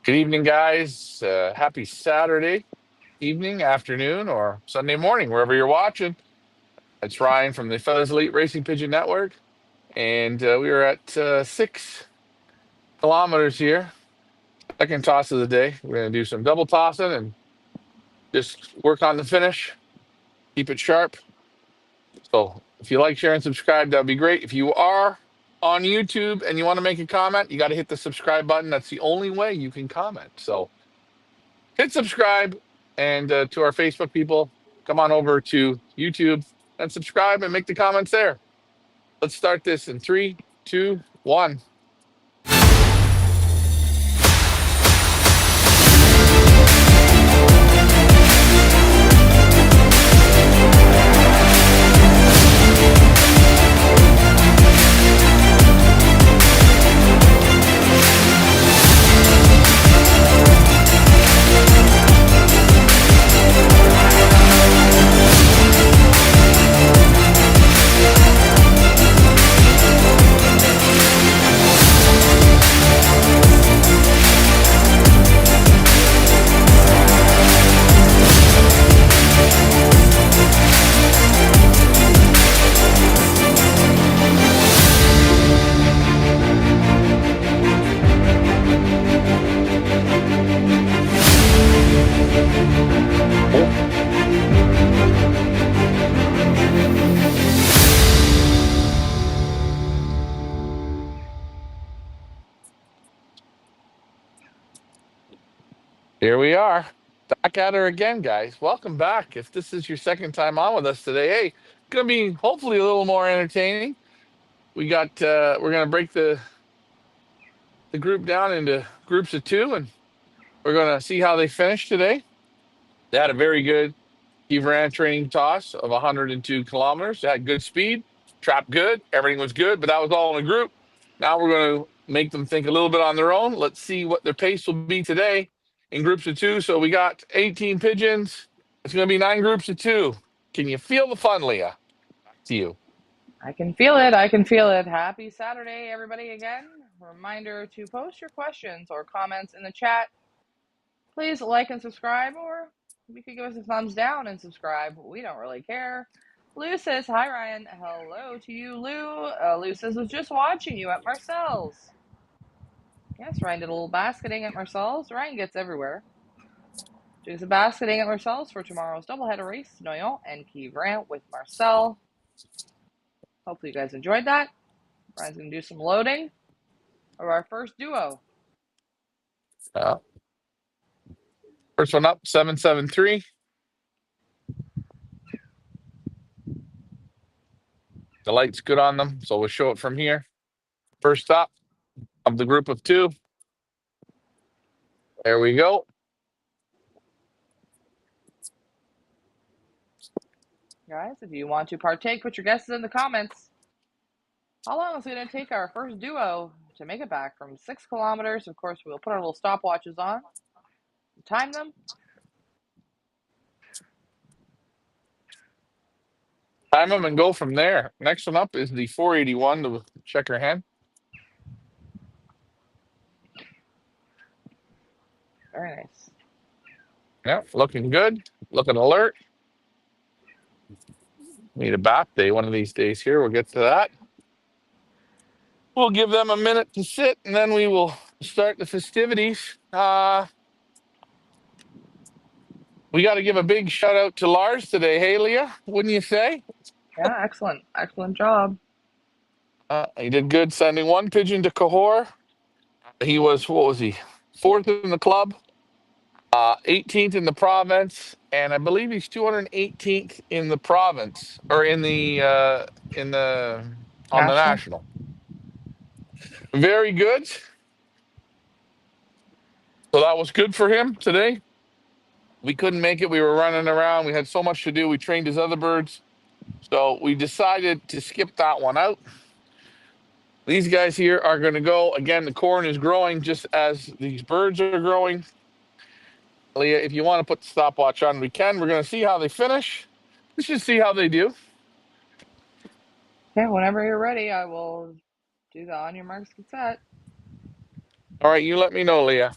Good evening, guys. Happy Saturday evening, afternoon, or Sunday morning, wherever you're watching. It's Ryan from the Feathers Elite Racing Pigeon Network, and we are at 6 kilometers here. Second toss of the day. We're going to do some double tossing and just work on the finish, keep it sharp. So if you like, share, and subscribe, that would be great. If you are on YouTube and you want to make a comment, you got to hit the subscribe button. That's the only way you can comment. So hit subscribe, and to our Facebook people, come on over to YouTube and subscribe and make the comments there. Let's start this in three, two, one. Oh, here we are. Back at her again, guys. Welcome back. If this is your second time on with us today, hey, gonna be hopefully a little more entertaining. We're gonna break the group down into groups of two, and we're gonna see how they finish today. They had a very good he ran training toss of 102 kilometers. Had good speed, trapped good, everything was good, but that was all in a group. Now we're going to make them think a little bit on their own. Let's see what their pace will be today in groups of two. So we got 18 pigeons. It's going to be 9 groups of 2. Can you feel the fun, Leah? Back to you. I can feel it. I can feel it. Happy Saturday, everybody, again. Reminder to post your questions or comments in the chat. Please like and subscribe, or you could give us a thumbs down and subscribe. We don't really care. Lou says, hi, Ryan. Hello to you, Lou. Lou says, was just watching you at Marcel's. Yes, Ryan did a little basketing at Marcel's. Ryan gets everywhere. Doing some basketing at Marcel's for tomorrow's doubleheader race, Noyon and Quivrant with Marcel. Hopefully you guys enjoyed that. Ryan's going to do some loading of our first duo. Uh, First one up, 773. The light's good on them, so we'll show it from here. First up of the group of 2. There we go. Guys, if you want to partake, put your guesses in the comments. How long is it going to take our first duo to make it back from 6 kilometers? Of course, we'll put our little stopwatches on, time them. Time them and go from there. Next one up is the 481 to check her hand. Very nice. Yeah, looking good, looking alert. Need a bath day one of these days here. We'll get to that. We'll give them a minute to sit, and then we will start the festivities. We got to give a big shout out to Lars today. Hey, Leah, wouldn't you say? Yeah, excellent. Excellent job. He did good sending one pigeon to Cahors. He was, what was he? Fourth in the club, 18th in the province, and I believe he's 218th in the province or in the on the National. national. Very good. So that was good for him today. We couldn't make it. We were running around. We had so much to do. We trained his other birds. So we decided to skip that one out. These guys here are going to go. Again, the corn is growing just as these birds are growing. Leah, if you want to put the stopwatch on, we can. We're going to see how they finish. We should see how they do. Okay, whenever you're ready, I will do the on your marks, get set. All right, you let me know, Leah.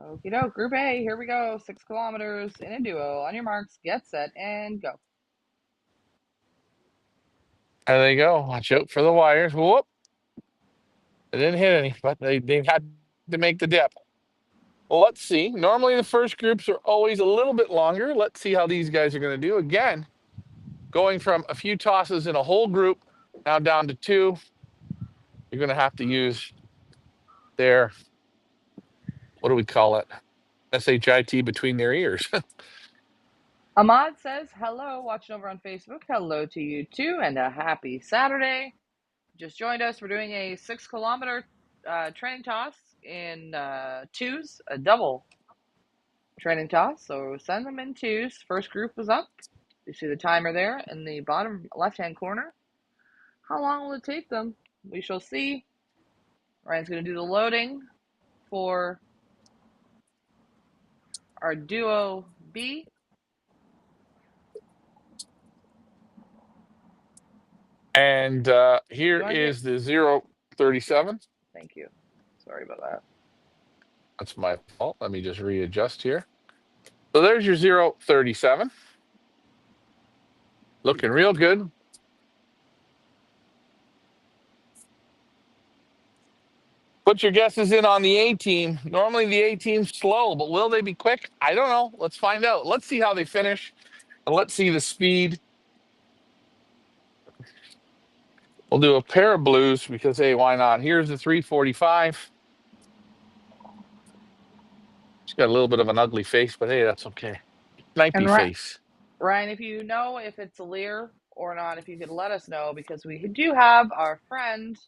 Okie doke. Group A, here we go. 6 kilometers in a duo. On your marks, get set, and go. There they go. Watch out for the wires. Whoop. They didn't hit any, but they had to make the dip. Well, let's see. Normally the first groups are always a little bit longer. Let's see how these guys are going to do. Again, going from a few tosses in a whole group now down to two. You're going to have to use their, what do we call it? SHIT between their ears. Ahmad says, hello, watching over on Facebook. Hello to you too, and a happy Saturday. Just joined us. We're doing a 6 kilometer training toss in twos, a double training toss. So send them in twos. First group was up. You see the timer there in the bottom left-hand corner. How long will it take them? We shall see. Ryan's going to do the loading for our duo B. And here You want to is the 037. Thank you. Sorry about that. That's my fault. Let me just readjust here. So there's your 037. Looking real good. Put your guesses in on the A team. Normally the A team's slow, but will they be quick? I don't know. Let's find out. Let's see how they finish. And let's see the speed. We'll do a pair of blues because, hey, why not? Here's the 345. She's got a little bit of an ugly face, but hey, that's okay. And Snipey face. Ryan, if you know if it's a Lear or not, if you could let us know, because we do have our friend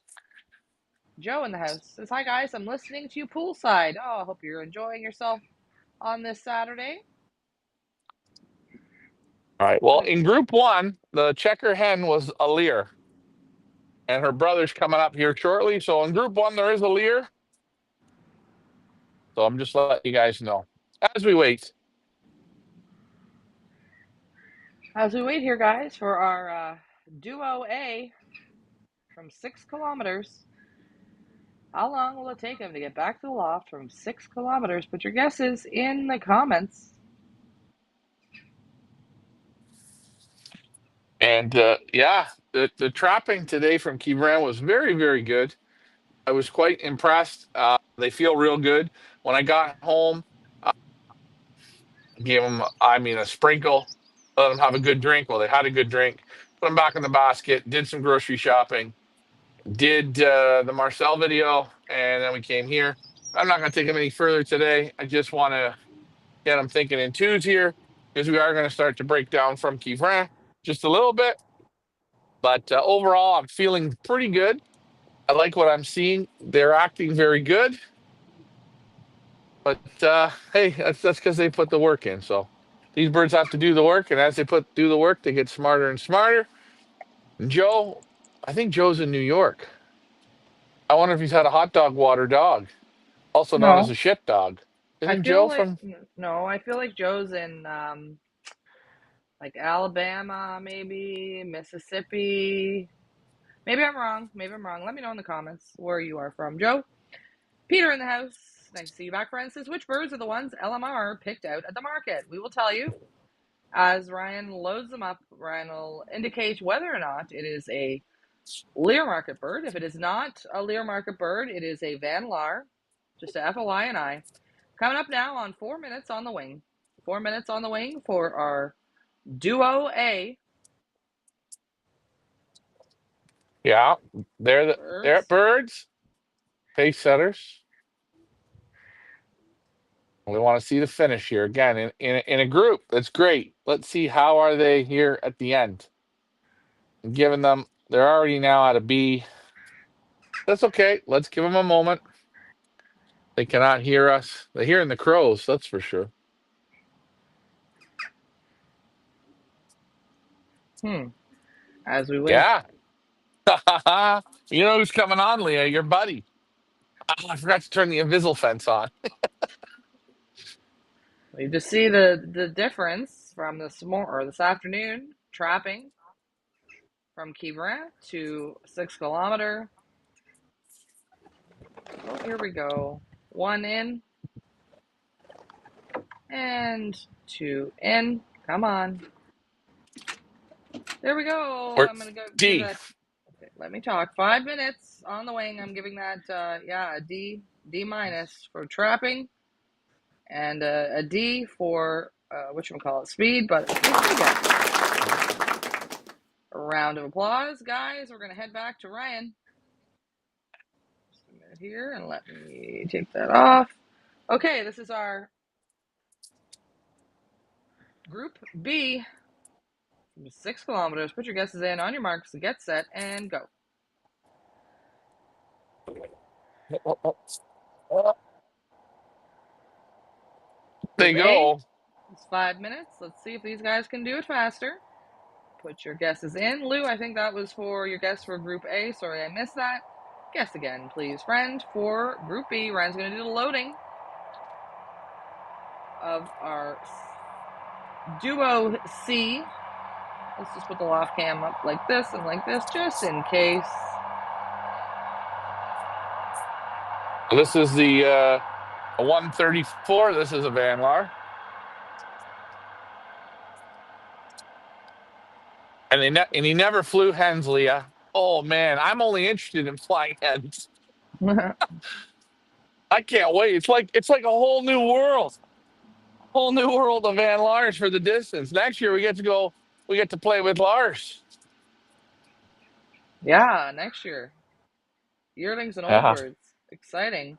Joe in the house. Says, hi guys, I'm listening to you poolside. Oh, I hope you're enjoying yourself on this Saturday. All right. Well, in group one, the checker hen was a Lear, and her brother's coming up here shortly. So in group one, there is a Lear. So I'm just letting you guys know as we wait. As we wait here, guys, for our duo A from 6 kilometers. How long will it take him to get back to the loft from 6 kilometers? Put your guesses in the comments. And yeah, the trapping today from Kivran was very, very good. I was quite impressed. They feel real good. When I got home, I gave them, I mean, a sprinkle, let them have a good drink. Well, they had a good drink. Put them back in the basket, did some grocery shopping, did the Marcel video, and then we came here. I'm not going to take them any further today. I just want to get them thinking in twos here because we are going to start to break down from Kivran just a little bit. But overall, I'm feeling pretty good. I like what I'm seeing. They're acting very good. But hey, that's because they put the work in. So these birds have to do the work, and as they do the work, they get smarter and smarter. And Joe, I think Joe's in New York. I wonder if he's had a hot dog water dog, also known as No, a shit dog. I Isn't feel Joe like from? no, I feel like Joe's in like Alabama, maybe Mississippi. Maybe I'm wrong. Maybe I'm wrong. Let me know in the comments where you are from, Joe. Peter in the house. Nice to see you back, friends. Says, which birds are the ones LMR picked out at the market? We will tell you as Ryan loads them up. Ryan will indicate whether or not it is a Lear market bird. If it is not a Lear market bird, it is a Van Laar. Just a FLI. Coming up now on 4 minutes on the wing. 4 minutes on the wing for our duo A Yeah, they're birds. birds, pace setters. We want to see the finish here again in a group. That's great. Let's see how are they here at the end. Giving them, they're already now at a B. That's okay. Let's give them a moment. They cannot hear us. They're hearing the crows, that's for sure. As we wait. Yeah. You know who's coming on, Leah? Your buddy. Oh, I forgot to turn the invisible fence on. You just see the difference from this afternoon trapping from Kivra to 6 kilometer. Oh, here we go. One in. and 2 in. Come on. There we go. Or I'm going to give D. that. Okay, let me talk. 5 minutes on the wing. I'm giving that, a D minus for trapping, and a D for whatchamacallit, speed. But we'll take it. A round of applause, guys. We're going to head back to Ryan. Just a minute here, and let me take that off. Okay, this is our Group B from 6 kilometers. Put your guesses in on your marks, get set, and go. They Group A, go. it's 5 minutes. Let's see if these guys can do it faster. Put your guesses in. Lou, I think that was for your guess for Group A. Sorry, I missed that. Guess again, please, friend, for Group B. Ryan's going to do the loading of our Duo C. Let's just put the loft cam up like this and like this, just in case. This is the 134. This is a Van Laar. And he never flew hens, Leah. Oh man, I'm only interested in flying hens. I can't wait. It's like a whole new world. Whole new world of Van Lars for the distance. Next year we get to play with Lars. Yeah, next year. Yearlings and old Yeah. birds. Exciting.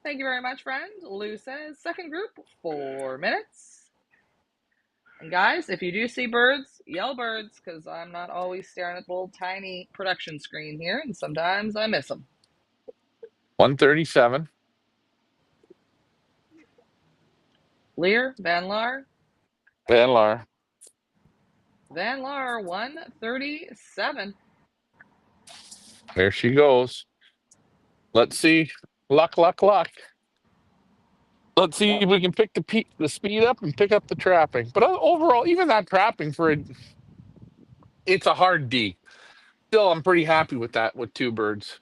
Thank you very much, friend. Lou says second group, 4 minutes. And guys, if you do see birds, yell birds, because I'm not always staring at the little tiny production screen here, and sometimes I miss them. 137. Lear, Van Laar, Van Laar. Van Laar, 137. There she goes. Let's see. Luck, luck, luck. Let's see if we can pick the speed up and pick up the trapping. But overall, even that trapping it's a hard D. Still, I'm pretty happy with that with two birds.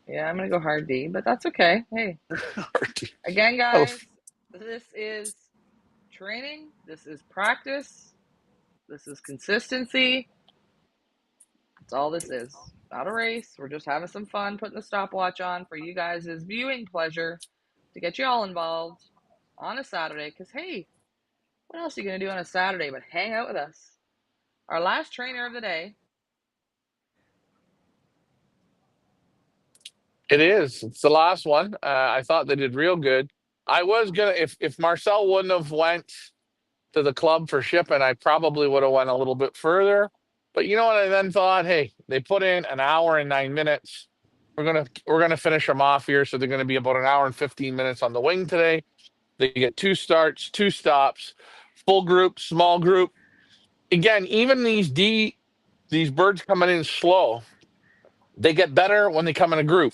Yeah, I'm going to go hard D, but that's okay. Hey, Hard D. again, Oh, guys, this is training, this is practice, this is consistency. That's all this is. Not a race. We're just having some fun, putting the stopwatch on for you guys' viewing pleasure to get you all involved on a Saturday. Because, hey, what else are you going to do on a Saturday but hang out with us? Our last trainer of the day. it is. It's the last one. I thought they did real good. I was gonna if Marcel wouldn't have went to the club for shipping, I probably would have went a little bit further. But you know what? I then thought, hey, they put in an hour and 9 minutes. We're gonna finish them off here, so they're gonna be about an hour and 15 minutes on the wing today. They get two starts, two stops, full group, small group. Again, even these birds coming in slow, they get better when they come in a group.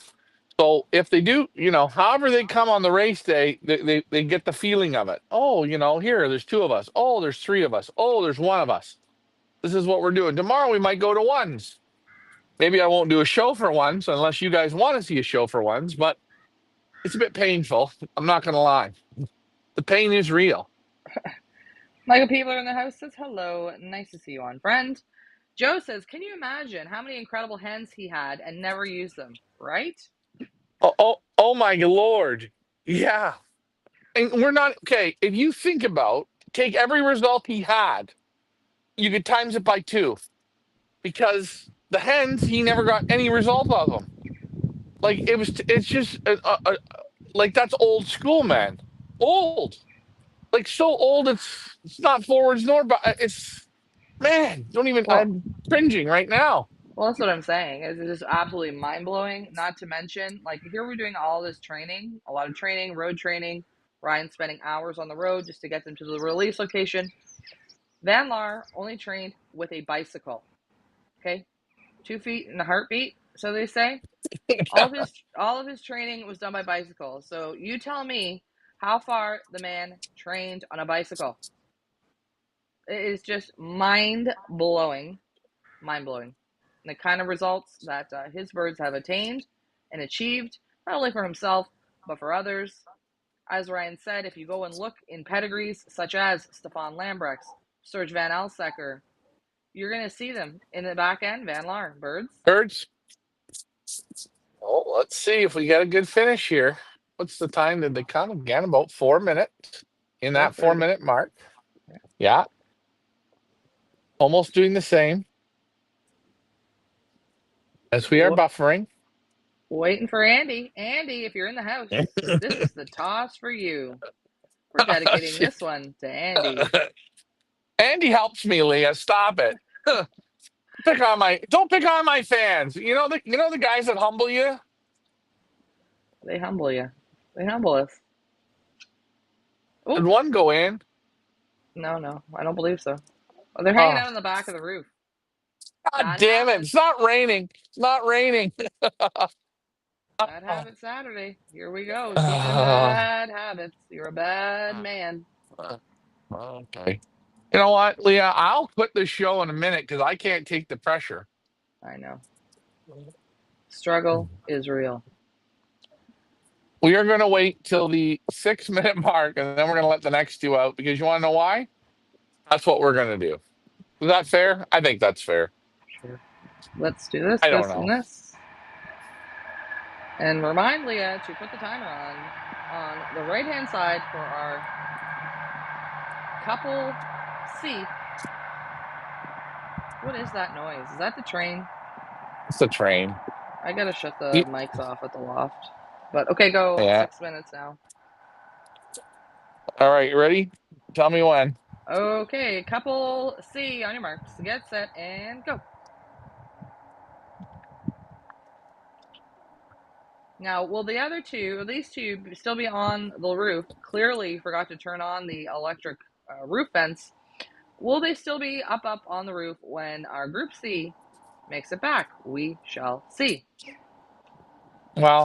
So if they do, however they come on the race day, they get the feeling of it. Oh, here, there's two of us. Oh, there's three of us. Oh, there's one of us. This is what we're doing. Tomorrow we might go to ones. Maybe I won't do a show for ones unless you guys want to see a show for ones, but it's a bit painful. I'm not going to lie. The pain is real. Michael Peebler in the house says hello. Nice to see you on, friend. Joe says, can you imagine how many incredible hens he had and never used them, right? Oh my Lord. Yeah. And we're not okay. If you think about take every result he had, you could times it by two because the hens he never got any result of them. Like it's just like that's old school, man. Old, like so old. It's not forwards nor but it's man. Don't even. Well, I'm cringing right now. Well, that's what I'm saying. It's just absolutely mind blowing. Not to mention, like here we're doing all this training, a lot of training, road training. Ryan's spending hours on the road just to get them to the release location. Van Laar only trained with a bicycle. Okay, 2 feet in a heartbeat, so they say. All of his training was done by bicycle. So you tell me how far the man trained on a bicycle. It is just mind blowing. And the kind of results that his birds have attained and achieved, not only for himself, but for others. as Ryan said, if you go and look in pedigrees such as Stefan Lambrechts, Serge Van Alsecker, you're going to see them in the back end. Van Laar, birds. Birds. Oh, let's see if we get a good finish here. What's the time did they come again? About 4 minutes in that 4:30. 4 minute mark. Yeah, almost doing the same as we are buffering. Waiting for Andy. Andy, if you're in the house, this is the toss for you. We're dedicating this one to Andy. Andy helps me, Leah. Stop it. Don't pick on my fans. You know the guys that humble you. They humble you. They humble us. Oh, Did one go in? no, I don't believe so. Oh, they're hanging Oh, out on the back of the roof. God Bad damn it! It's habits. not raining. It's not raining. Bad habit Saturday. Here we go. Teaching Uh, bad habits. You're a bad man. okay. You know what, Leah? I'll quit the show in a minute because I can't take the pressure. I know. Struggle is real. We are going to wait till the 6 minute mark and then we're going to let the next two out because you want to know why? That's what we're going to do. Is that fair? I think that's fair. Sure. Let's do this, I don't this, and know. this. And remind Leah to put the timer on the right-hand side for our couple C. What is that noise? Is that the train? It's the train. I gotta shut the mics off at the loft. But okay, go. Yeah. 6 minutes now. All right, you ready? Tell me when. Okay, couple C on your marks. Get set and go. Now, will the other two, these two, still be on the roof? Clearly forgot to turn on the electric roof vents. Will they still be up on the roof when our group C makes it back? We shall see.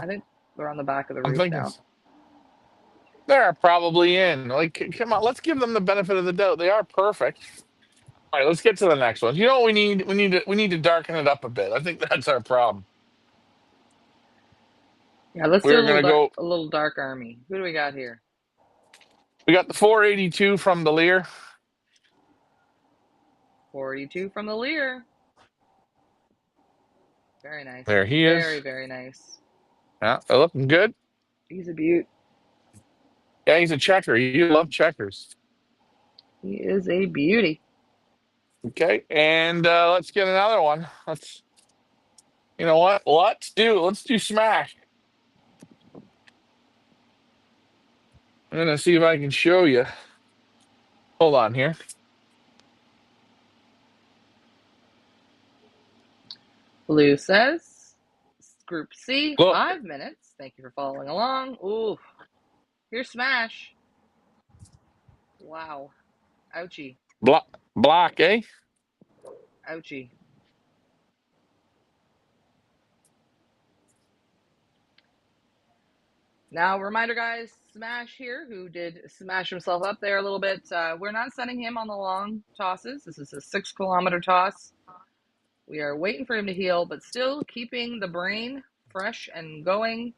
I Well, think they're on the back of the I'm roof thinking now. they're probably in. Like, come on, let's give them the benefit of the doubt. They are perfect. All right, let's get to the next one. You know what we need? We need to darken it up a bit. I think that's our problem. Yeah, let's do We're gonna go. a little dark army. Who do we got here? We got the 482 from the Lear. 42 from the Lear. Very nice. There he is. Very, very nice. Yeah, they're looking good. He's a beaut. Yeah, he's a checker. You love checkers. He is a beauty. Okay, and let's get another one. You know what? Let's do Smash. I'm gonna see if I can show you. Hold on here. Blue says, Group C, Look, 5 minutes. Thank you for following along. Ooh, here's Smash. Wow. Ouchie. block, eh? Ouchie. Now, reminder, guys, Smash here, who did smash himself up there a little bit. We're not sending him on the long tosses. This is a 6 kilometer toss. We are waiting for him to heal, but still keeping the brain fresh and going.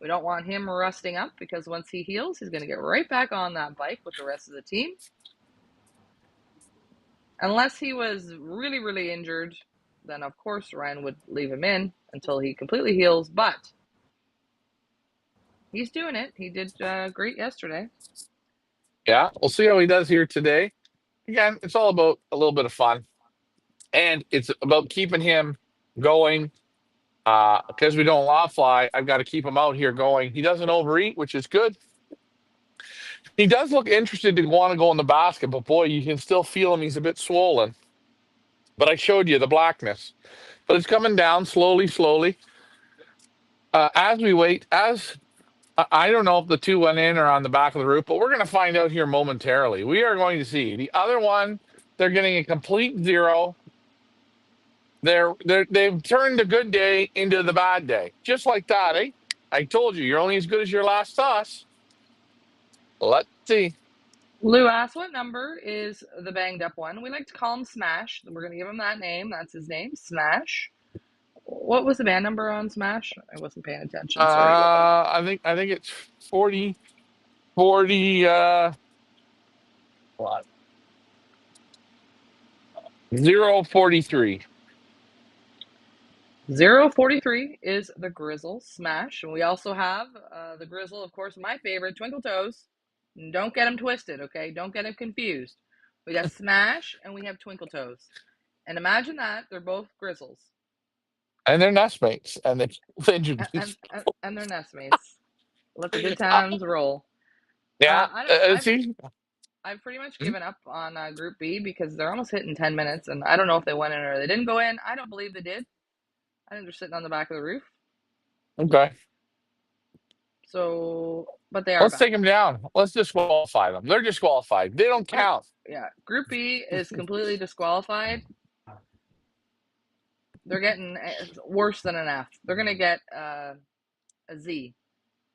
We don't want him rusting up because once he heals, he's going to get right back on that bike with the rest of the team. Unless he was really, really injured, then of course Ryan would leave him in until he completely heals. But he's doing it. He did great yesterday. Yeah, we'll see how he does here today. Again, it's all about a little bit of fun, and it's about keeping him going. Because we don't law fly, I've got to keep him out here going. He doesn't overeat, which is good. He does look interested to want to go in the basket, but boy, you can still feel him. He's a bit swollen. But I showed you the blackness. But it's coming down slowly, slowly. As we wait, I don't know if the two went in or on the back of the roof, but we're going to find out here momentarily. We are going to see the other one. They're getting a complete zero. They've turned a good day into the bad day, just like that, eh? I told you, you're only as good as your last toss. Let's see. Lou asked, what number is the banged up one? We like to call him Smash. We're going to give him that name. That's his name, Smash. What was the band number on Smash? I wasn't paying attention. Sorry about that. I think it's 40. 40, what? 043. 043 is the Grizzle Smash. And we also have the Grizzle, of course, my favorite, Twinkle Toes. Don't get them twisted, okay? Don't get them confused. We got Smash and we have Twinkle Toes. And imagine that they're both Grizzles. And they're nestmates. And they And, introduce. and, and they're nestmates. Let the good times roll. Yeah. I don't. See? I've pretty much given up on Group B because they're almost hitting 10 minutes, and I don't know if they went in or they didn't go in. I don't believe they did. I think they're sitting on the back of the roof. Okay. So, but they are Let's take back. them down. Let's disqualify them. They're disqualified. They don't Oh, count. yeah. Group B is completely disqualified. They're getting worse than an F. They're going to get a Z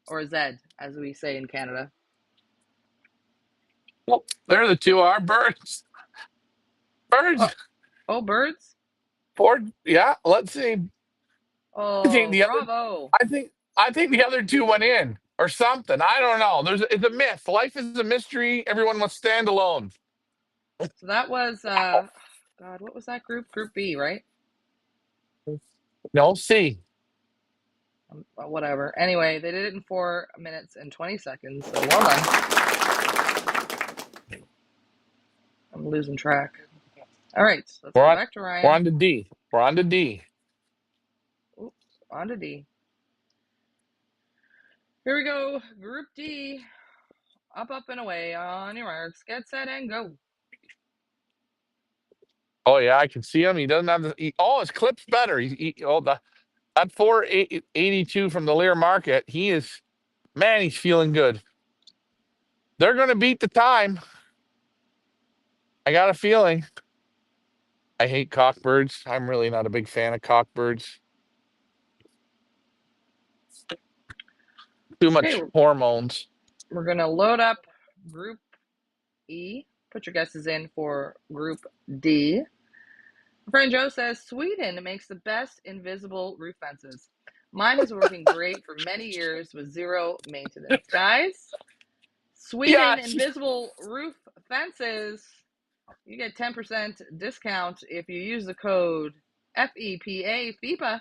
or a Z, as we say in Canada. Well, there the two are birds. Oh, Birds. oh, birds. Ford. Yeah. Let's see. I think Oh, the other. bravo. I think. I think the other two went in or something. I don't know. It's a myth. Life is a mystery. Everyone must stand alone. So that was, God, what was that group? Group B, right? No, C. Whatever. Anyway, they did it in 4 minutes and 20 seconds. So well done. I'm losing track. All right, let's We're go on. back to We're Ryan. on to D. We're on to D. Oops, on to D. Here we go. Group D. Up, up, and away. On your marks. Get set and go. Oh yeah, I can see him. He doesn't have the. Oh, his clip's better. Oh, that 482 from the Lear Market. He is, man. He's feeling good. They're going to beat the time. I got a feeling. I hate cockbirds. I'm really not a big fan of cockbirds. Too Okay, much hormones. we're going to load up Group E. Put your guesses in for Group D. My friend Joe says Sweden makes the best invisible roof fences. Mine has been working great for many years with zero maintenance. Guys, Sweden Yes. invisible roof fences. You get 10% discount if you use the code FEPA FEPA.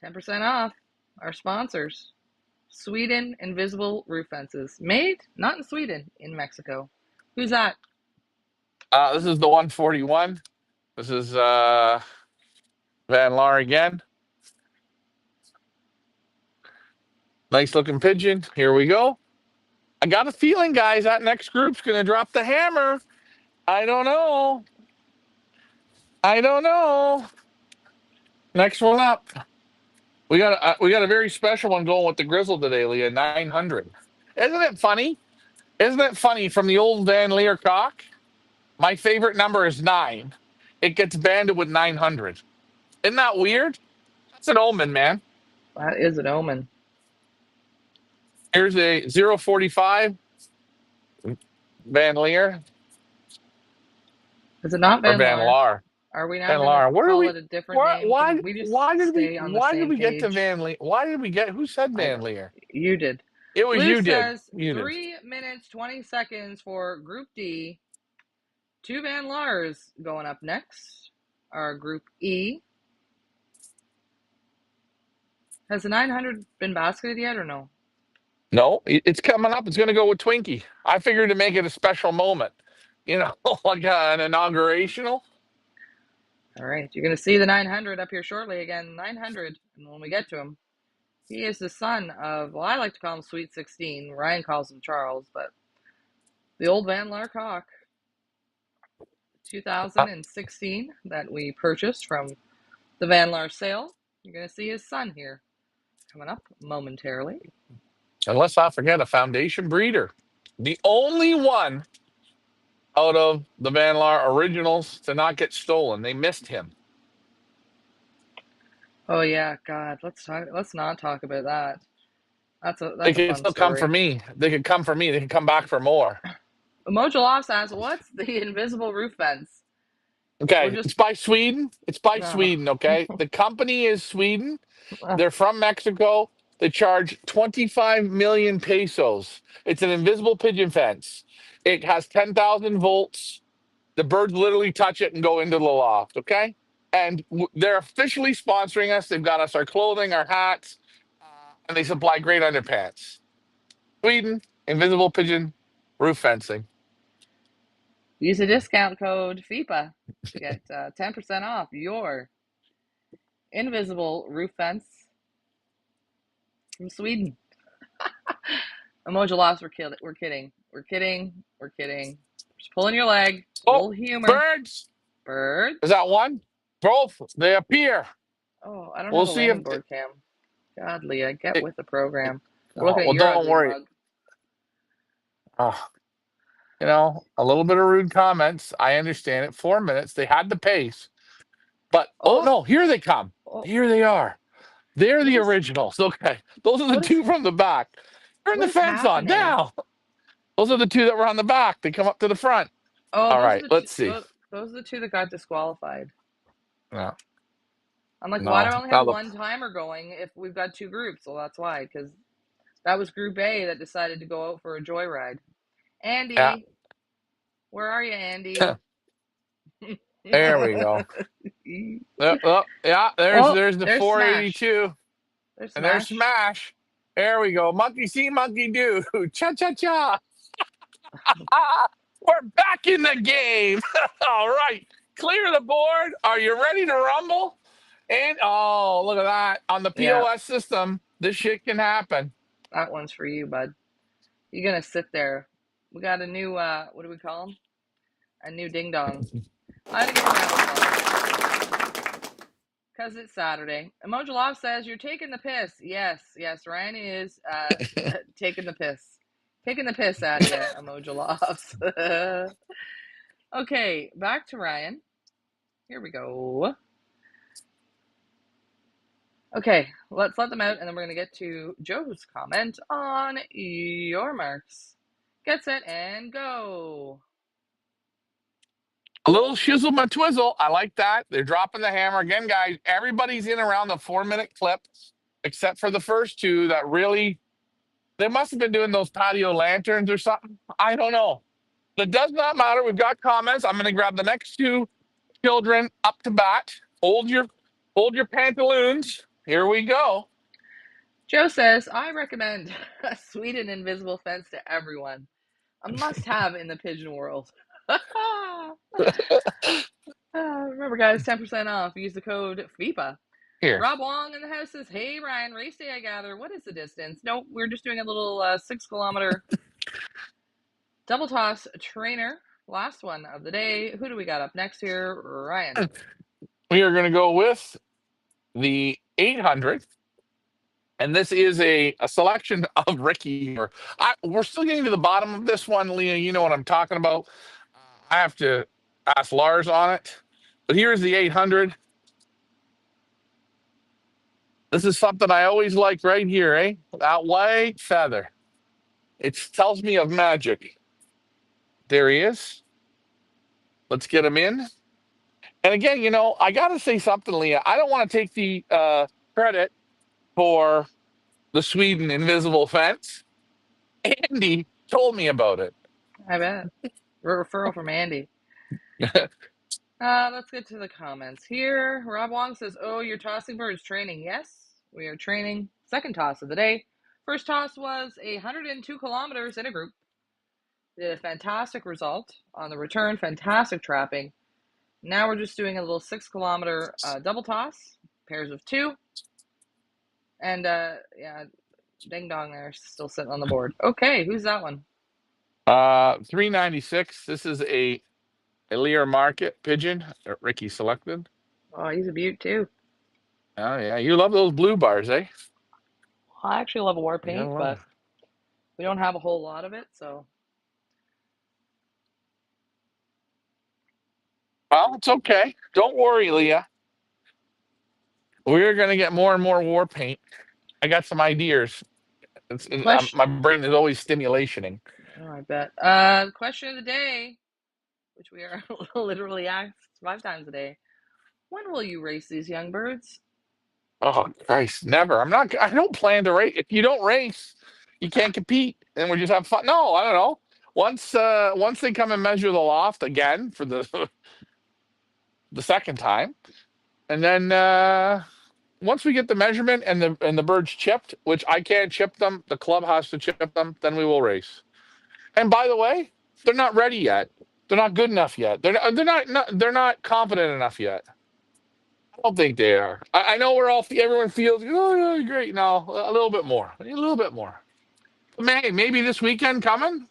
10% off our sponsors. Sweden invisible roof fences. Made not in Sweden, in Mexico. Who's that? This is the 141. This is Van Laar again. Nice looking pigeon. Here we go. I got a feeling, guys, that next group's going to drop the hammer. I don't know. I don't know. Next one up. We got a very special one going with the Grizzle today, Leah. 900. Isn't it funny? Isn't it funny from the old Van Leer cock? My favorite number is 9. It gets banded with 900. Isn't that weird? That's an omen, man. That is an omen. Here's a 045 Van Leer Is it not or Van Van Laar? Laar. Are we now Van going to Laar. Where are call we? it a different name? Can we just stay on the Why did same we get to page? Van Leer? Why did we get who said I Van don't. Leer? You did. It was Lou you did. says You did. 3 minutes, 20 seconds for Group D. 2 Van Laars going up next. Our Group E. Has the 900 been basketed yet or no? No, it's coming up. It's going to go with Twinkie. I figured to make it a special moment, you know, like an inaugurational. All right, you're going to see the 900 up here shortly again. 900, and when we get to him, he is the son of, well, I like to call him Sweet 16. Ryan calls him Charles, but the old Van Laar cock, Uh, 2016, that we purchased from the Van Laar sale. You're going to see his son here coming up momentarily. Unless I forget a foundation breeder, the only one out of the Van Laar originals to not get stolen. They missed him. Oh yeah, God, let's not talk about that. They That's a could fun still come for story. me. They could come for me. They could come back for more. Mojo Loft asks, "What's the invisible roof fence?" We're Okay, just it's by Sweden. It's by no. Sweden. Okay, the company is Sweden. They're from Mexico. They charge 25 million pesos. It's an invisible pigeon fence. It has 10,000 volts. The birds literally touch it and go into the loft. Okay. And they're officially sponsoring us. They've got us our clothing, our hats, and they supply great underpants. Sweden, invisible pigeon roof fencing. Use the discount code FEPA to get 10% off your invisible roof fence from Sweden. Emoji loss, we're kidding. We're kidding. We're kidding. We're kidding. Just pulling your leg. A Oh, little humor. birds. Is Birds. that one? Both. They appear. Oh, I don't We'll have a see if landing board cam. God, Leah, get it, with the program. We're oh, looking at well, your don't ugly worry. mug. Oh, a little bit of rude comments. I understand it. 4 minutes. They had the pace. But oh Oh, no, here they come. oh, Here they are. They're what the is originals. Okay. Those are the what is two from the back. Turn what the is fence on happening? now. Those are the two that were on the back. They come up to the front. Oh, All those are right, the two, let's see. those are the two that got disqualified. No, I'm like, why do no. I only have Now look. one timer going if we've got two groups? Well, that's why, because that was Group A that decided to go out for a joyride. Yeah. Andy, where are you, Andy? There we go. Oh, yeah, there's Oh, there's the there's Smash. 482. There's And there's Smash. Smash. There we go. Monkey see, monkey do. Cha cha cha. We're back in the game. All right. Clear the board. Are you ready to rumble? And oh, look at that. On the Yeah, POS system, this shit can happen. that one's for you, bud. You're gonna sit there. We got a new what do we call him? A new ding dong. I'm gonna give a round of applause because it's Saturday. Emoji Love says you're taking the piss. Yes, yes, Ryan is taking the piss. Taking the piss out of you, Emoji Loves. Okay, back to Ryan. Here we go. Okay, let's let them out, and then we're gonna get to Joe's comment on your marks. Get set and go. A little shizzle my twizzle. I like that. They're dropping the hammer. Again, guys, everybody's in around the 4 minute clip, except for the first two that really, they must have been doing those patio lanterns or something. I don't know. But it does not matter. We've got comments. I'm going to grab the next two children up to bat. Hold your pantaloons. Here we go. Joe says, I recommend a Sweden invisible fence to everyone. A must have in the pigeon world. Remember, guys, 10% off. Use the code FEPA. Here. Rob Wong in the house says, hey, Ryan, race day, I gather. What is the distance? No, we're just doing a little 6 kilometer double toss trainer. Last one of the day. Who do we got up next here? Ryan. We are going to go with the 800. And this is a selection of Ricky. We're still getting to the bottom of this one, Leah. You know what I'm talking about. I have to ask Lars on it. But here's the 800. This is something I always like right here, eh? That white feather. It tells me of magic. There he is. Let's get him in. And again, I got to say something, Leah. I don't want to take the credit for the Sweden invisible fence. Andy told me about it. I bet. Referral from Andy. Let's get to the comments here. Rob Wong says, oh, you're tossing birds training. Yes, we are training. Second toss of the day. First toss was 102 kilometers in a group. Did a fantastic result on the return. Fantastic trapping. Now we're just doing a little 6 kilometer double toss, pairs of two. And yeah, ding dong there, still sitting on the board. Okay, who's that one? 396. This is a Lear Market pigeon that Ricky selected. Oh, he's a beaut too. Oh yeah, you love those blue bars, eh? I actually love war You gotta paint, love it. but we don't have a whole lot of it, so. Well, it's okay. Don't worry, Leah. We're gonna get more and more war paint. I got some ideas. Question. My brain is always stimulationing. Oh, I bet. Question of the day, which we are literally asked 5 times a day. When will you race these young birds? Oh Christ, never. I'm not. I don't plan to race. If you don't race, you can't compete, and we just have fun. No, I don't know. Once they come and measure the loft again for the the second time, and then once we get the measurement and the birds chipped, which I can't chip them, the club has to chip them. Then we will race. And by the way, they're not ready yet. They're not good enough yet. They're not confident enough yet. I don't think they are. I know we're all everyone feels oh yeah, great. No, a little bit more, a little bit more. Maybe this weekend coming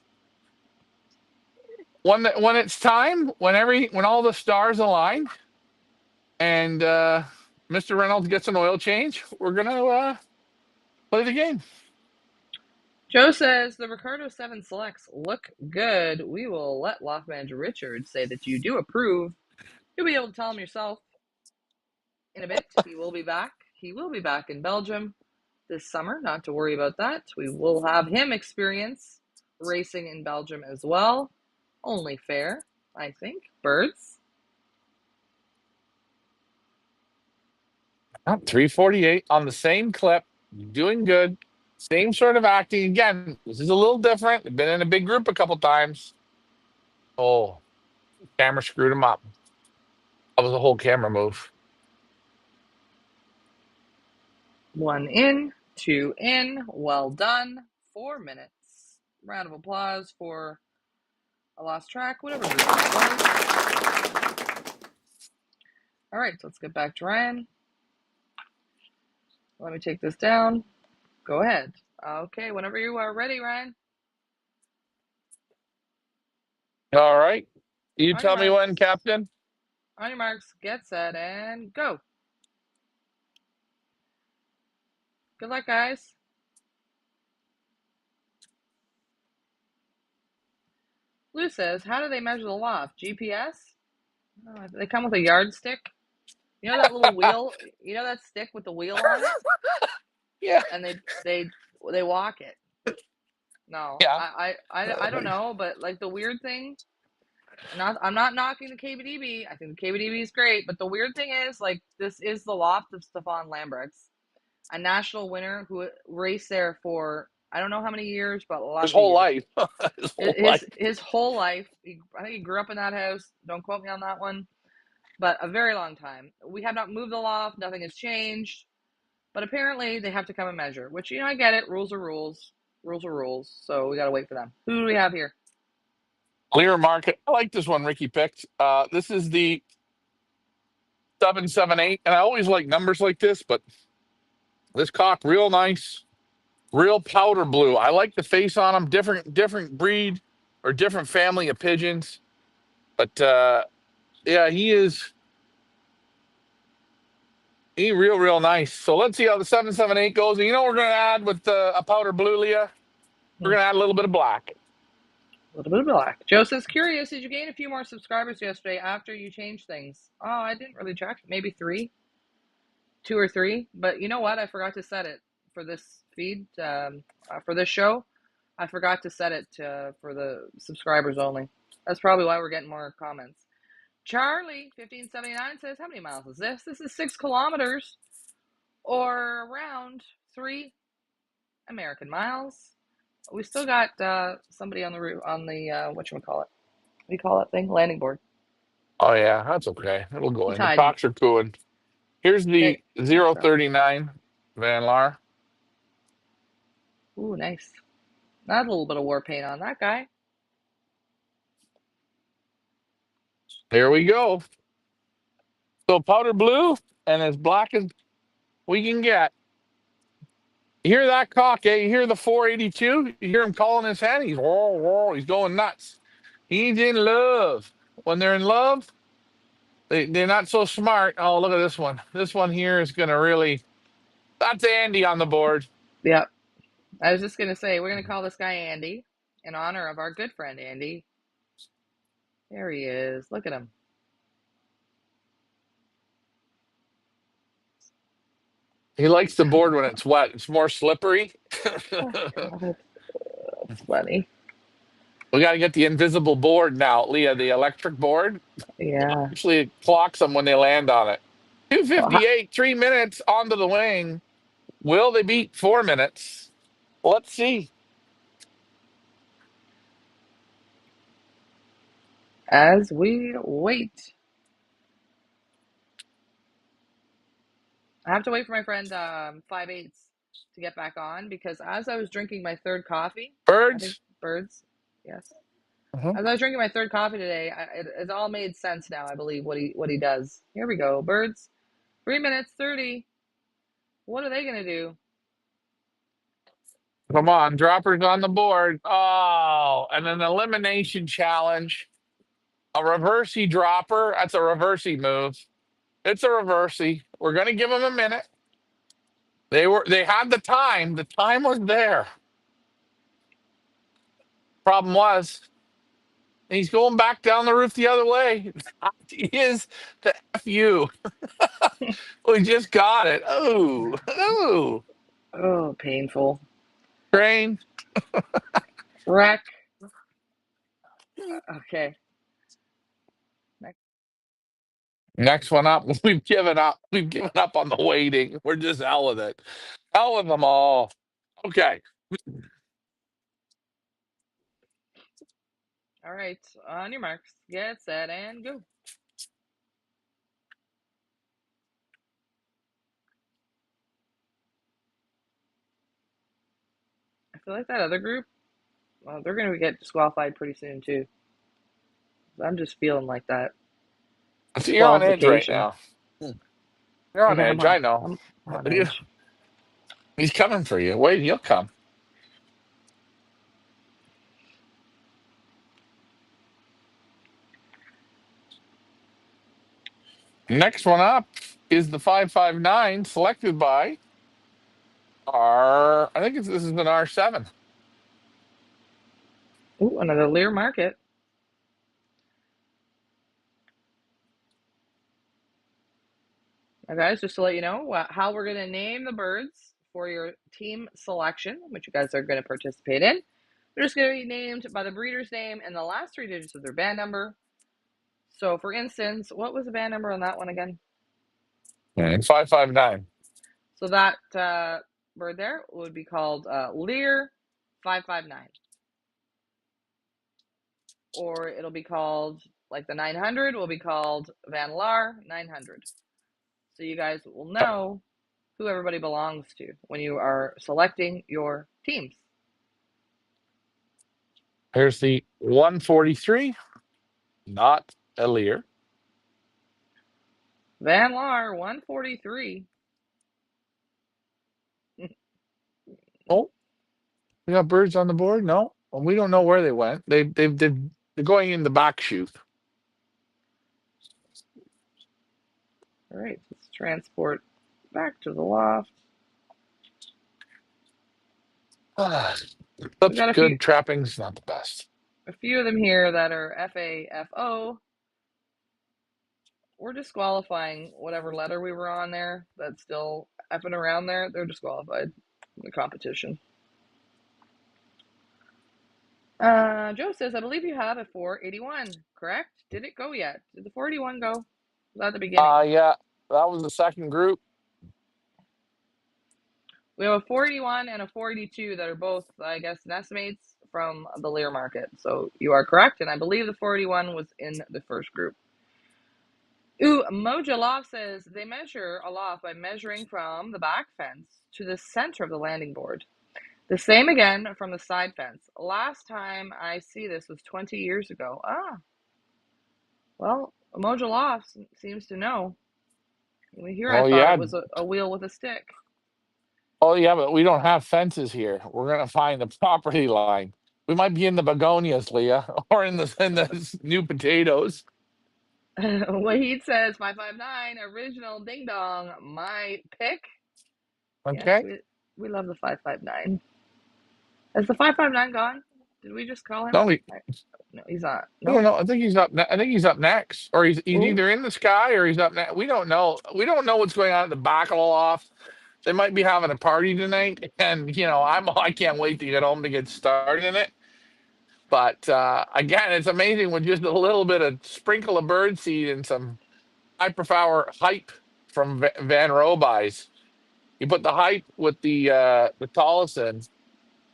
when it's time when all the stars align and Mr. Reynolds gets an oil change, we're gonna play the game. Joe says the Ricardo 7 selects look good. We will let loft manager Richard say that you do approve. You'll be able to tell him yourself in a bit. He will be back. He will be back in Belgium this summer. Not to worry about that. We will have him experience racing in Belgium as well. Only fair, I think. Birds. 348 on the same clip, doing good. Same sort of acting. Again, this is a little different. They've been in a big group a couple times. Oh, camera screwed him up. That was a whole camera move. One in, two in. Well done. 4 minutes. Round of applause for a lost track, whatever group that was. All right, so let's get back to Ryan. Let me take this down. Go ahead. Okay, whenever you are ready, Ryan. All right. You On your tell me marks. when, Captain. On your marks. Get set and go. Good luck, guys. Lou says, how do they measure the loft? GPS? Oh, they come with a yardstick. You know that little wheel? You know that stick with the wheel on it? Yeah. And they walk it. No, Yeah. I don't know, but like the weird thing, I'm not knocking the KBDB. I think the KBDB is great, but the weird thing is like this is the loft of Stefan Lambrechts, a national winner who raced there for I don't know how many years, but His lots of whole years. life. His whole life. His whole life. I think he grew up in that house. Don't quote me on that one, but a very long time. We have not moved the loft. Nothing has changed, but apparently they have to come and measure. Which I get it. Rules are rules. Rules are rules. So we got to wait for them. Who do we have here? Clear market. I like this one Ricky picked. This is the 778. And I always like numbers like this, but this cock, real nice, real powder blue. I like the face on him. Different breed or different family of pigeons. But yeah, he real nice. So let's see how the 778 goes. And you know what we're gonna add with a powder blue, Leah? We're Hmm. gonna add a little bit of black. A little bit of black. Joe says, curious, did you gain a few more subscribers yesterday after you changed things? Oh, I didn't really check. Maybe three, two or three. But you know what? I forgot to set it for this feed, for this show. I forgot to set it for the subscribers only. That's probably why we're getting more comments. Charlie 1579 says, how many miles is this? This is 6 kilometers or around 3 American miles. We still got somebody on the whatchamacallit. What do you call that thing? Landing board. Oh yeah, that's okay. It'll go He's in. The hiding. cocks are cooing. Here's the Okay, watch out. 039 Van Laar. Ooh, nice. Not a little bit of war paint on that guy. Here we go. So powder blue and as black as we can get. You hear that cock, eh? You hear the 482? You hear him calling his hand? He's whoa, whoa, he's going nuts. He's in love. When they're in love, they're not so smart. Oh, look at this one. This one here is gonna really that's Andy on the board. Yeah, I was just gonna say we're gonna call this guy Andy in honor of our good friend Andy. There he is. Look at him. He likes the board when it's wet. It's more slippery. Oh God, that's funny. We got to get the invisible board now, Leah, the electric board. Yeah. Actually, it clocks them when they land on it. Well, 2:58, 3 minutes onto the wing. Will they beat 4 minutes? Let's see. as we wait, I have to wait for my friend 5/8 to get back on because as I was drinking my third coffee, I think Birds. birds, yes. Mhm. As I was drinking my third coffee today, it all made sense now. I believe what he does. Here we go, birds. 3 minutes 30. What are they gonna do? Come on, droppers on the board. Oh, and an elimination challenge. A reversey dropper. That's a reversey move. It's a reversey. We're gonna give them a minute. They had the time. The time was there. Problem was, he's going back down the roof the other way. He is the FU. We just got it. Oh, oh. Oh, painful. Train. Wreck. Okay. Next. Next one up. We've given up. We've given up on the waiting. We're just hell with it. Hell with them all. Okay. All right. On your marks. Get set and go. I feel like that other group, well, they're gonna get disqualified pretty soon too. I'm just feeling like that So you're on edge right disqualification. now. You're on Yeah, edge. I know. I'm on edge. He's coming for you. Wait, he'll come. Next one up is the 559 selected by R. I think this is an R7. Ooh, another Lear market. Now, guys, just to let you know how we're going to name the birds for your team selection, which you guys are going to participate in. They're just going to be named by the breeder's name and the last three digits of their band number. So, for instance, what was the band number on that one again? And 559. So that bird there would be called Lear 559. Or it'll be called, like the 900 will be called Van Laar 900. So you guys will know who everybody belongs to when you are selecting your teams. Here's the 143, not a Lear. Van Laar 143. Oh, we got birds on the board? No. Well, we don't know where they went. They're going in the back chute. All right, let's transport back to the loft. We Clip's got good. Trapping's not the best. a few of them here that are FAFO. We're disqualifying whatever letter we were on there that's still effing around there. They're disqualified from the competition. Joe says, I believe you have a 481, correct? Did it go yet? Did the 481 go? Was that at the beginning? Yeah, that was the second group. We have a 481 and a 482 that are both, I guess, estimates from the Lear market. So you are correct, and I believe the 481 was in the first group. Ooh, Moja Loft says they measure a loft by measuring from the back fence to the center of the landing board. The same again from the side fence. Last time I see this was 20 years ago. Ah, well, Moja Loft seems to know. Here I Oh thought it yeah. was a wheel with a stick. Oh yeah, but we don't have fences here. We're gonna find the property line. We might be in the begonias, Leah, or in the new potatoes. Wahid says 559 original ding dong. My pick. Yes, Okay. we love the 559. Has the 559 gone? Did we just call him? No, No, he's not. I don't No. know. I think he's up. I think he's up next, or he's Ooh. either in the sky or he's up next. We don't know. We don't know what's going on at the back of the loft. They might be having a party tonight, and I can't wait to get home to get started in it. But again, it's amazing with just a little bit of sprinkle of bird seed and some high power hype. from Van Roby's. You put the height with the Tolleson.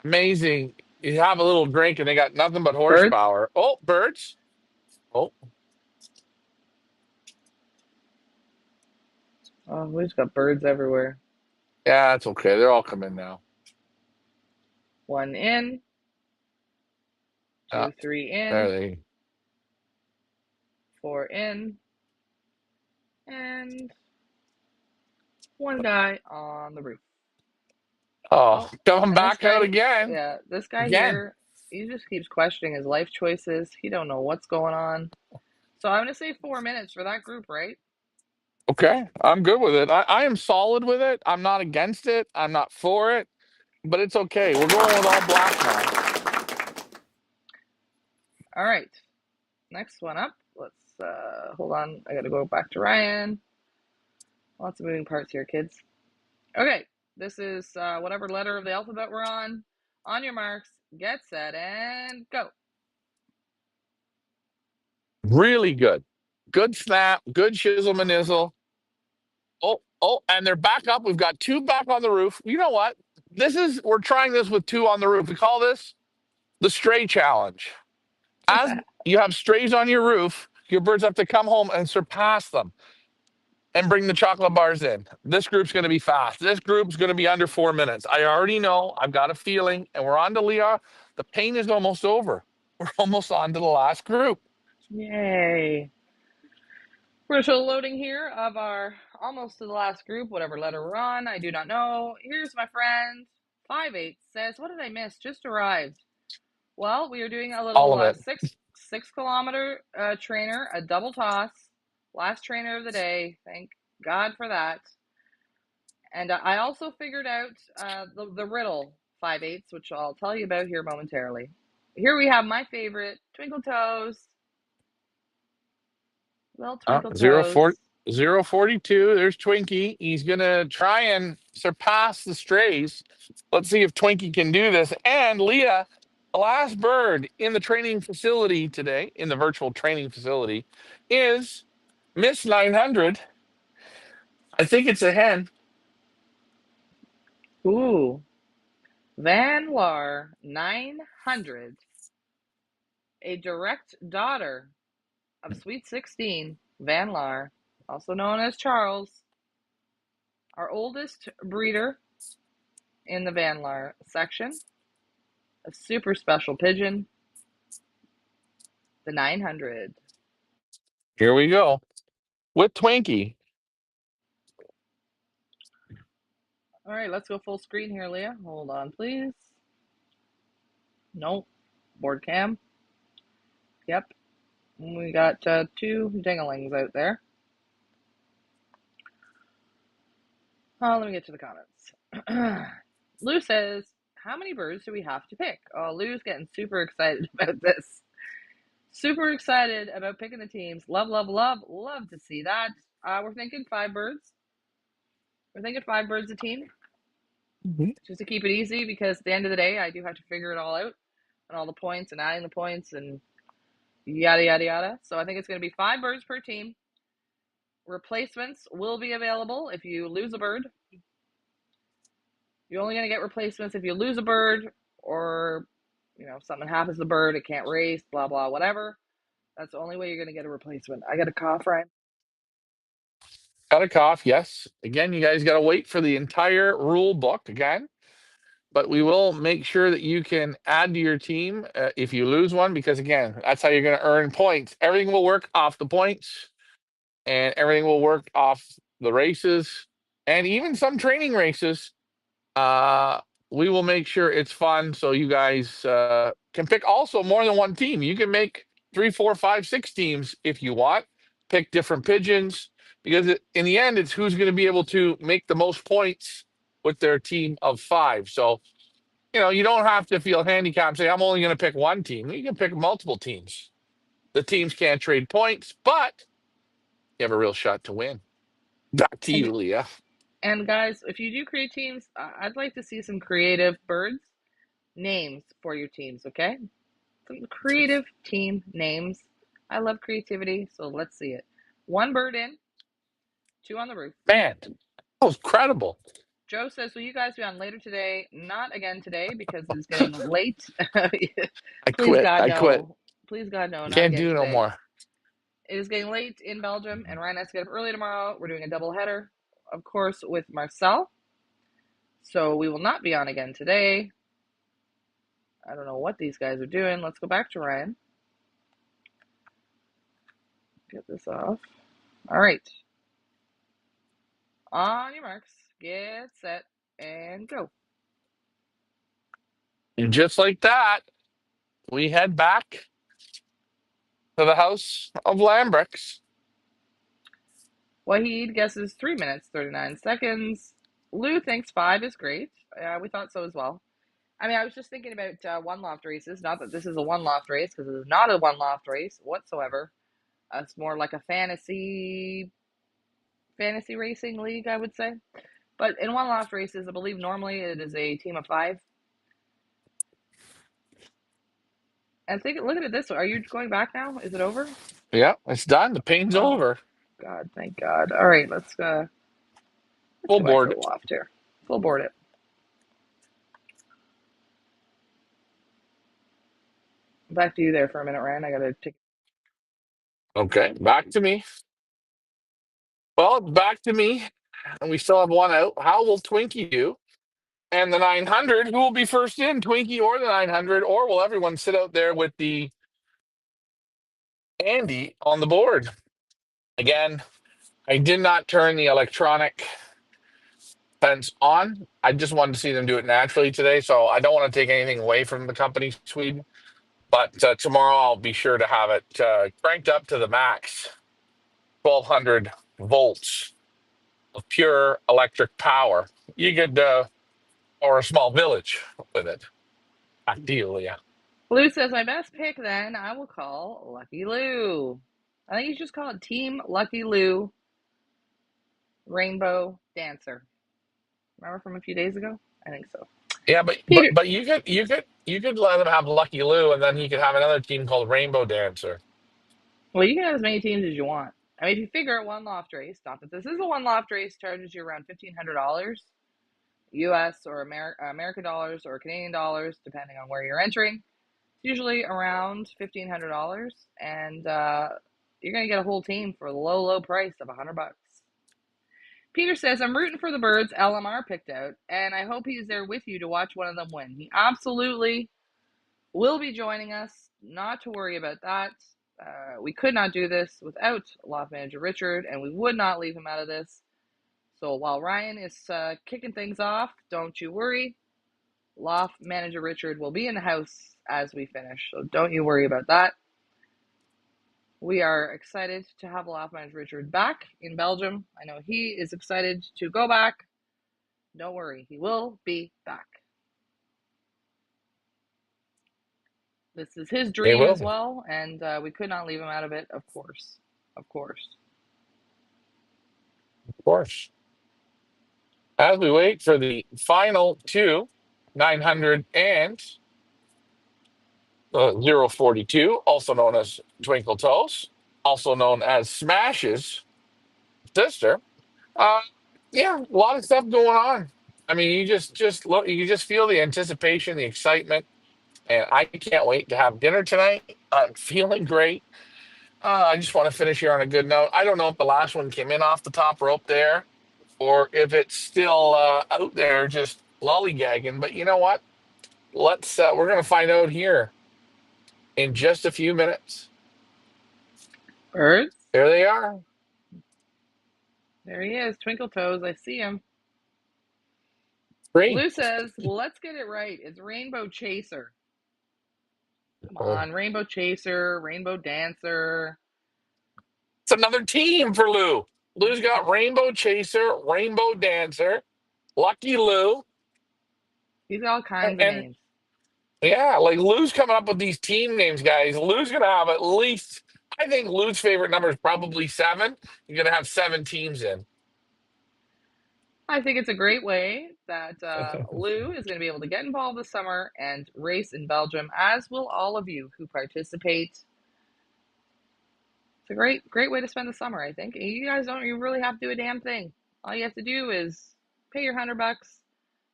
Amazing. You have a little drink and they got nothing but Birds? horsepower. Oh, birds. Oh, Oh, we just got birds everywhere. yeah, it's okay. They're all coming now. One in, Uh, two, three there in, they. four in, and one guy on the roof. Oh, Oh, coming and this back out guy, again. yeah, this guy Again. here, he just keeps questioning his life choices. He don't know what's going on. So I'm gonna say 4 minutes for that group, right? Okay, I'm good with it. I am solid with it. I'm not against it. I'm not for it, but it's okay. We're going with all black now. All right, next one up. Let's hold on. I gotta go back to Ryan. Lots of moving parts here, kids. Okay, this is whatever letter of the alphabet we're on. On your marks, get set, and go. Really good. Good snap. Good shizzle manizzle. Oh, and they're back up. We've got two back on the roof. You know what? We're trying this with two on the roof. We call this the stray challenge. As you have strays on your roof, your birds have to come home and surpass them and bring the chocolate bars in. This group's going to be fast. This group's going to be under 4 minutes. I already know. I've got a feeling. And we're on to Leah. The pain is almost over. We're almost on to the last group. Yay. We're still loading here of our almost to the last group, whatever letter we're on. I do not know. Here's my friend. 5-8 says, what did I miss? Just arrived. Well, we are doing a All little of it. 6 kilometer trainer, a double toss. Last trainer of the day. Thank God for that. And I also figured out the riddle 5/8, which I'll tell you about here momentarily. Here we have my favorite, Twinkle Toes. Little Twinkle Zero four Toes. 042. There's Twinkie. He's gonna try and surpass the strays. Let's see if Twinkie can do this. And Leah, the last bird in the training facility today, in the virtual training facility, is Miss 900. I think it's a hen. Ooh, Van Lar 900, a direct daughter of Sweet 16, Van Lar, also known as Charles, our oldest breeder in the Van Lar section, a super special pigeon, the 900. Here we go with Twinkie. All right, let's go full screen here, Leah. Hold on, please. Nope. Board cam. Yep. We got two dinglings out there. Let me get to the comments. Lou says, how many birds do we have to pick? Oh, Lou's getting super excited about this. Super excited about picking the teams. Love, love, love. Love to see that. We're thinking 5 birds. We're thinking 5 birds a team, Mhm. just to keep it easy, because at the end of the day, I do have to figure it all out and all the points and adding the points and yada, yada, yada. So I think it's going to be 5 birds per team. Replacements will be available if you lose a bird. You're only going to get replacements if you lose a bird, or something happens to the bird, it can't race, blah blah, whatever. That's the only way you're going to get a replacement. I got a cough, Ryan. Got a cough, yes. Again, you guys got to wait for the entire rule book again. But we will make sure that you can add to your team if you lose one, because again, that's how you're going to earn points. Everything will work off the points, and everything will work off the races, and even some training races. Uh, we will make sure it's fun, so you guys can pick also more than one team. You can make 3, 4, 5, 6 teams if you want. Pick different pigeons, because in the end, it's who's going to be able to make the most points with their team of 5. So you don't have to feel handicapped and say, I'm only going to pick one team. You can pick multiple teams. The teams can't trade points, but you have a real shot to win. Back to And you, Leah. and guys, if you do create teams, I'd like to see some creative birds names for your teams. Okay, some creative team names. I love creativity, so let's see it. One bird in, 2 on the roof. Man, that was incredible. Joe says, will you guys be on later today? Not again today because it is getting late. I Please, quit. God, I quit. no. Please, God, no, not Can't again do no today. more. It is getting late in Belgium, and Ryan has to get up early tomorrow. We're doing a double header, of course, with Marcel. So we will not be on again today. I don't know what these guys are doing. Let's go back to Ryan. Get this off. All right. On your marks, get set, and go. And just like that, we head back to the house of Lambricks. Wahid guesses 3 minutes, 39 seconds. Lou thinks 5 is great. We thought so as well. I mean, I was just thinking about one loft races. Not that this is a one loft race, because it is not a one loft race whatsoever. It's more like a fantasy racing league, I would say. But in one loft races, I believe normally it is a team of 5. And look at it this way. Are you going back now? Is it over? Yeah, it's done. The pain's Oh over. God, thank God. All right, let's Full go back to board. the loft here. Full board it. Back to you there for a minute, Ryan. I gotta take. Okay, back to me. Well, back to me. And we still have one out. How will Twinkie do? And the 900, who will be first in, Twinkie or the 900? Or will everyone sit out there with the Andy on the board? Again, I did not turn the electronic fence on. I just wanted to see them do it naturally today. So I don't want to take anything away from the company, Sweden. But tomorrow I'll be sure to have it cranked up to the max, 1200 volts of pure electric power. You could, or a small village with it. Ideally, yeah. Lou says my best pick. Then I will call Lucky Lou. I think you should just call it Team Lucky Lou Rainbow Dancer. Remember from a few days ago? I think so. Yeah, but but Peter. but you could let them have Lucky Lou, and then he could have another team called Rainbow Dancer. Well, you can have as many teams as you want. I mean, if you figure a one loft race, not that this is a one loft race, charges you around $1,500 US or American dollars or Canadian dollars, depending on where you're entering. It's usually around $1,500, and you're gonna get a whole team for the low price of $100. Peter says, I'm rooting for the birds LMR picked out, and I hope he's there with you to watch one of them win. He absolutely will be joining us. Not to worry about that. We could not do this without Loft Manager Richard, and we would not leave him out of this. So while Ryan is kicking things off, don't you worry. Loft Manager Richard will be in the house as we finish, so don't you worry about that. We are excited to have Loft Manager Richard back in Belgium. I know he is excited to go back. Don't worry, he will be back. This is his They dream will, as of well, and we could not leave him out of it, of course. Of course. course. As we wait for the final two, 900 and 042, also known as Twinkle Toes, also known as Smash's sister. Uh, yeah, a lot of stuff going on. I mean, you just look, you just feel the anticipation, the excitement, and I can't wait to have dinner tonight. I'm feeling great. I just want to finish here on a good note. I don't know if the last one came in off the top rope there, or if it's still out there just lollygagging. But you know what? We're gonna find out here in just a few minutes. Birds? There they are. There he is, Twinkle Toes. I see him. Three. Lou says, well, let's get it right. It's Rainbow Chaser. Come Oh, on, Rainbow Chaser, Rainbow Dancer. it's another team for Lou. Lou's got Rainbow Chaser, Rainbow Dancer, Lucky Lou, He's got all and, kinds of and names. yeah, like Lou's coming up with these team names, guys. Lou's gonna have at least, I think Lou's favorite number is probably seven. You're gonna have seven teams in. I think it's a great way that Lou is going to be able to get involved this summer and race in Belgium, as will all of you who participate. It's a great way to spend the summer, I think. You guys don't you really have to do a damn thing. All you have to do is pay your $100,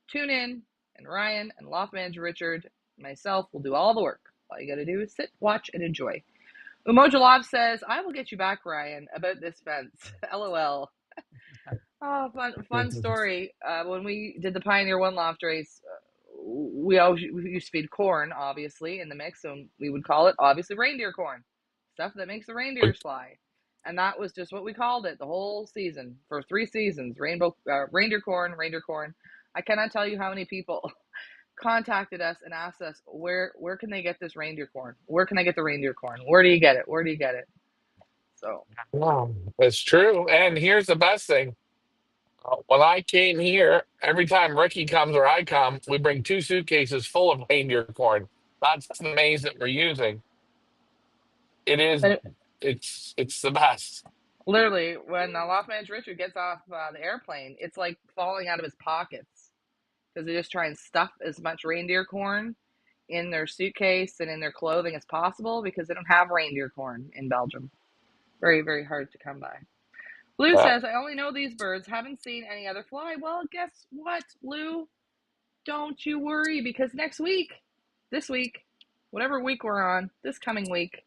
tune in, and Ryan and Loft Manager Richard and myself will do all the work. All you got to do is sit, watch, and enjoy. Umojalov says, I will get you back, Ryan, about this fence. LOL. Oh, fun story. When we did the Pioneer One Loft race, we used to feed corn, obviously, in the mix, and we would call it, obviously, reindeer corn. Stuff that makes the reindeers fly. And that was just what we called it the whole season, for 3 seasons. Reindeer corn, reindeer corn. I cannot tell you how many people contacted us and asked us, where can they get this reindeer corn? Where can I get the reindeer corn? Where do you get it? Where do you get it? So, Wow, that's true. And here's the best thing. When I came here, every time Ricky comes or I come, we bring 2 suitcases full of reindeer corn. That's the maize that we're using. It is, but it's the best. literally, when Loft Manager Richard gets off the airplane, it's like falling out of his pockets because they just try and stuff as much reindeer corn in their suitcase and in their clothing as possible because they don't have reindeer corn in Belgium. Very, very hard to come by. Lou Yeah. says, I only know these birds, haven't seen any other fly. Well, guess what, Lou? Don't you worry because next week, this week, whatever week we're on, this coming week,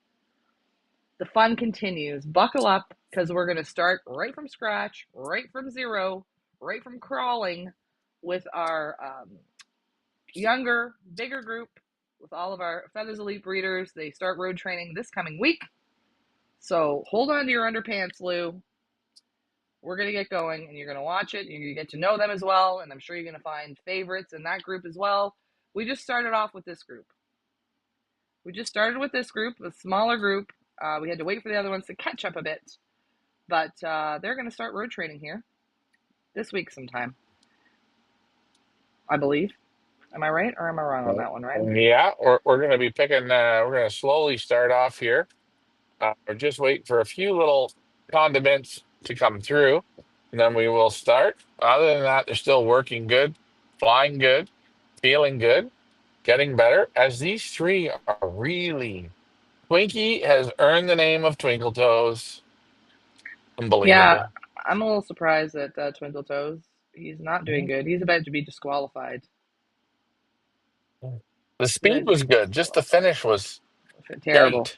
the fun continues. Buckle up because we're going to start right from scratch, right from zero, right from crawling with our younger, bigger group, with all of our Feathers Elite breeders. They start road training this coming week. So hold on to your underpants, Lou. We're going to get going and you're going to watch it. You're going to get to know them as well. And I'm sure you're going to find favorites in that group as well. We just started off with this group. A smaller group. We had to wait for the other ones to catch up a bit. But they're going to start road training here this week sometime, I believe. Am I right or am I wrong on that one, Ryan? Yeah, we're going to be picking, we're going to slowly start off here. We're just waiting for a few little condiments to come through, and then we will start. Other than that, they're still working good, flying good, feeling good, getting better. As these three are really, Twinkie has earned the name of Twinkle Toes. Yeah, Unbelievable. I'm a little surprised at Twinkle Toes. He's not doing Mhm. good. He's about to be disqualified. The He's about speed to was be good, just the finish was terrible. shite.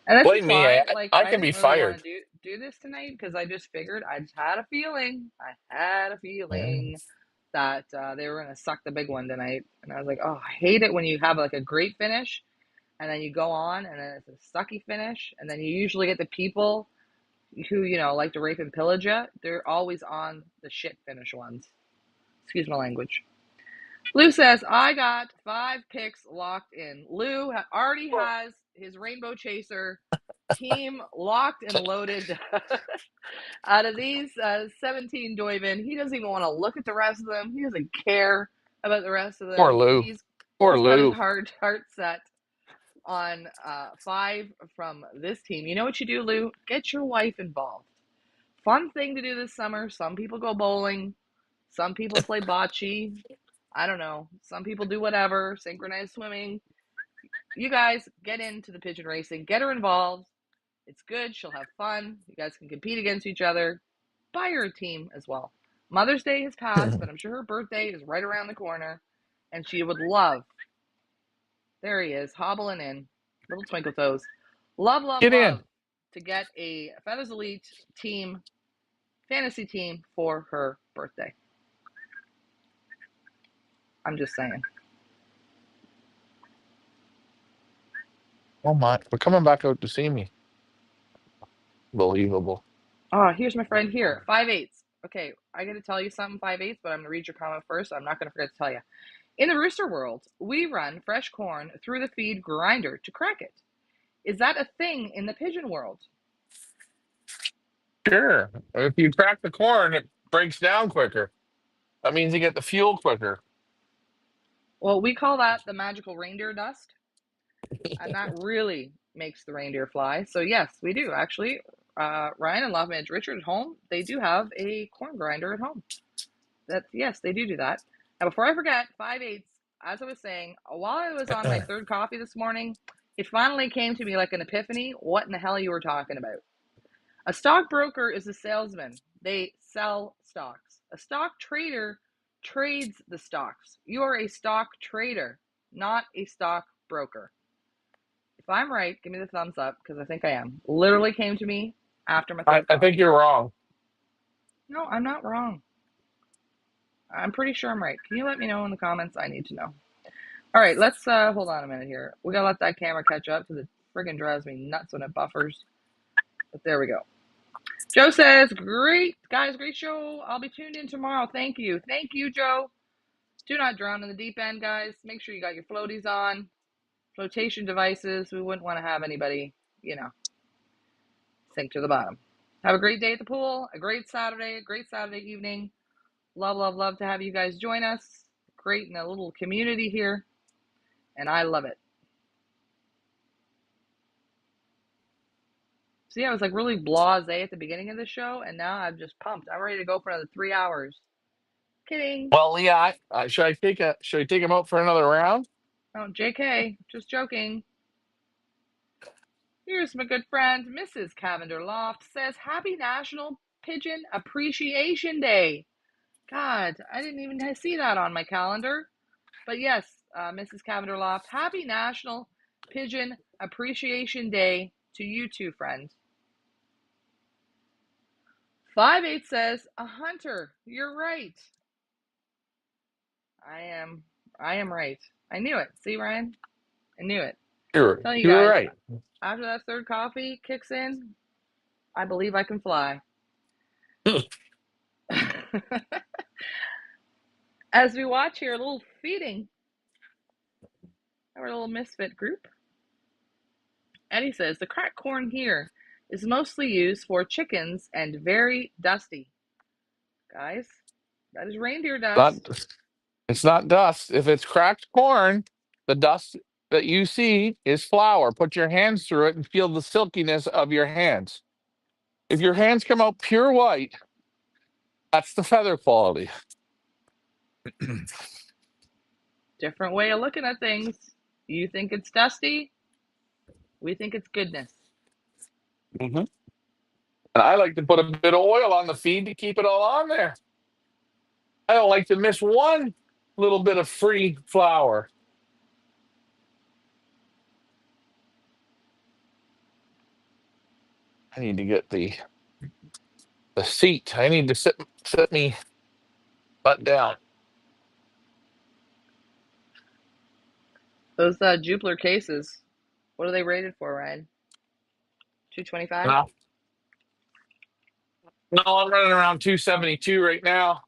And this is Blame me, fine. Like I I can be didn't really want fired. to do this tonight because I just figured I just had a feeling. I had a Mm. feeling that they were gonna suck the big one tonight, and I was like, oh, I hate it when you have like a great finish and then you go on and then it's a sucky finish, and then you usually get the people who like to rape and pillage you. They're always on the shit finish ones. Excuse my language. Lou says, I got 5 picks locked in. Lou already has his Rainbow Chaser team locked and loaded. Out of these 17 Doiven, he doesn't even want to look at the rest of them. He doesn't care about the rest of Poor them. Lou. Poor He's got his Lou. heart set on 5 from this team. You know what you do, Lou? Get your wife involved. Fun thing to do this summer. Some people go bowling. Some people play bocce. I don't know. Some people do whatever, synchronized swimming. You guys get into the pigeon racing, get her involved. It's good. She'll have fun. You guys can compete against each other. Buy her a team as well. Mother's Day has passed, but I'm sure her birthday is right around the corner, and she would love. There he is, hobbling in, little twinkle toes. Love, love, Get in. love to get a Feathers Elite team, fantasy team for her birthday. I'm just saying. Oh my, we're coming back out to see me. Believable. Oh, here's my friend here. 5/8. Okay, I got to tell you something, 5/8, but I'm going to read your comment first. I'm not going to forget to tell you. In the rooster world, we run fresh corn through the feed grinder to crack it. Is that a thing in the pigeon world? Sure. If you crack the corn, it breaks down quicker. That means you get the fuel quicker. Well, we call that the magical reindeer dust, and that really makes the reindeer fly. So, yes, we do actually. Ryan and Love Manage Richard at home, they do have a corn grinder at home. Yes, they do that. Now, before I forget, 5/8. As I was saying, while I was on my third coffee this morning, It finally came to me like an epiphany what in the hell you were talking about. A stockbroker is a salesman. They sell stocks. A stock trader trades the stocks. You are a stock trader, not a stock broker. If I'm right, give me the thumbs up because I think I am. Literally came to me after my third I think coffee. you're wrong. No, I'm not wrong. I'm pretty sure I'm right. Can you let me know in the comments? I need to know. All right, let's hold on a minute here. We gotta let that camera catch up because it friggin' drives me nuts when it buffers. But there we go. Joe says, great, guys, great show. I'll be tuned in tomorrow. Thank you. Thank you, Joe. Do not drown in the deep end, guys. Make sure you got your floaties on, flotation devices. We wouldn't want to have anybody, sink to the bottom. Have a great day at the pool, a great Saturday evening. Love, love, love to have you guys join us. Great in a little community here, and I love it. See, I was like really blasé at the beginning of the show, and now I'm just pumped. I'm ready to go for another 3 hours. Kidding. Well, Leah, should I take him out for another round? Oh, JK, just joking. Here's my good friend, Mrs. Cavender Loft, says, Happy National Pigeon Appreciation Day. God, I didn't even see that on my calendar. But yes, Mrs. Cavender Loft, Happy National Pigeon Appreciation Day to you too, friend. 5-8 says, a hunter. You're right. I am right. I knew it. See, Ryan? I knew it. Tell you You're guys, right. after that third coffee kicks in, I believe I can fly. As we watch here, a little feeding, our little misfit group. Eddie says, the cracked corn here is mostly used for chickens and very dusty. Guys, that is reindeer Not dust. it's not dust. If it's cracked corn, the dust that you see is flour. Put your hands through it and feel the silkiness of your hands. If your hands come out pure white, that's the feather quality. Different way of looking at things. You think it's dusty, we think it's goodness. Mhm. And I like to put a bit of oil on the feed to keep it all on there. I don't like to miss one little bit of free flour. I need to get the seat. I need to sit me butt down. Those Jupiter cases, what are they rated for, Ryan? 225? No, no, I'm running around 272 right now.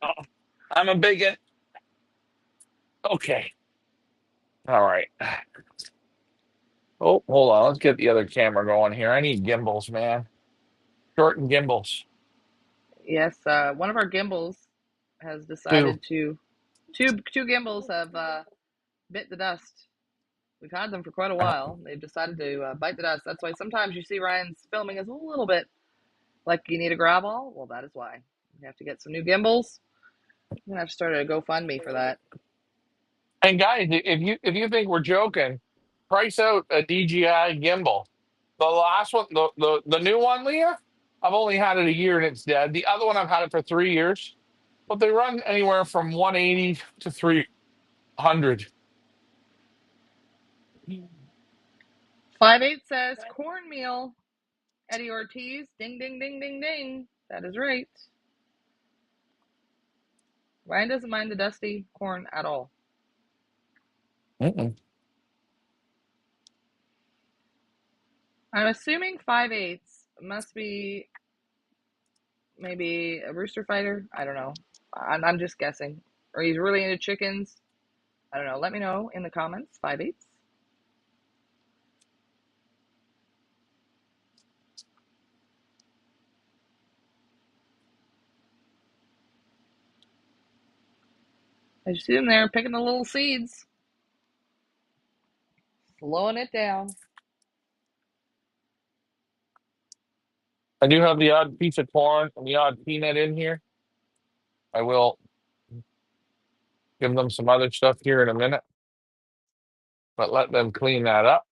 Oh, I'm a bigot. Okay. All right. Oh, hold on. Let's get the other camera going here. I need gimbals, man. Short and gimbals. Yes, one of our gimbals has Two. decided to. Two gimbals have bit the dust. We've had them for quite a while. They've decided to bite the dust. That's why sometimes you see Ryan's filming is a little bit like you need a grab all. Well, that is why. We have to get some new gimbals. I'm going to have to start a GoFundMe for that. And guys, if you think we're joking, price out a DJI gimbal. The last one, the new one, Leah, I've only had it a year and it's dead. The other one I've had it for 3 years, but they run anywhere from 180 to 300. 5-8 says cornmeal. Eddie Ortiz. Ding, ding, ding, ding, ding. That is right. Ryan doesn't mind the dusty corn at all. Mm-mm. I'm assuming 5-8 must be maybe a rooster fighter. I don't know. I'm just guessing. Or he's really into chickens. I don't know. Let me know in the comments. 5-8. I just see him there picking the little seeds, slowing it down. I do have the odd piece of corn and the odd peanut in here. I will give them some other stuff here in a minute. but let them clean that up.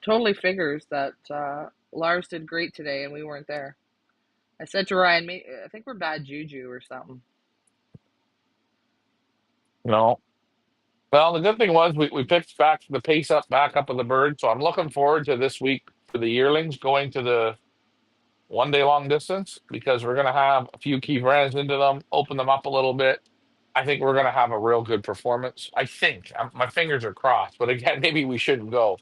Totally figures that Lars did great today and we weren't there. I said to Ryan, I think we're bad juju or something. No. Well, the good thing was we picked back the pace up back up of the bird. So I'm looking forward to this week for the yearlings going to the 1 day long distance because we're going to have a few key brands into them, open them up a little bit. I think we're going to have a real good performance. I think my fingers are crossed, but again, maybe we shouldn't go.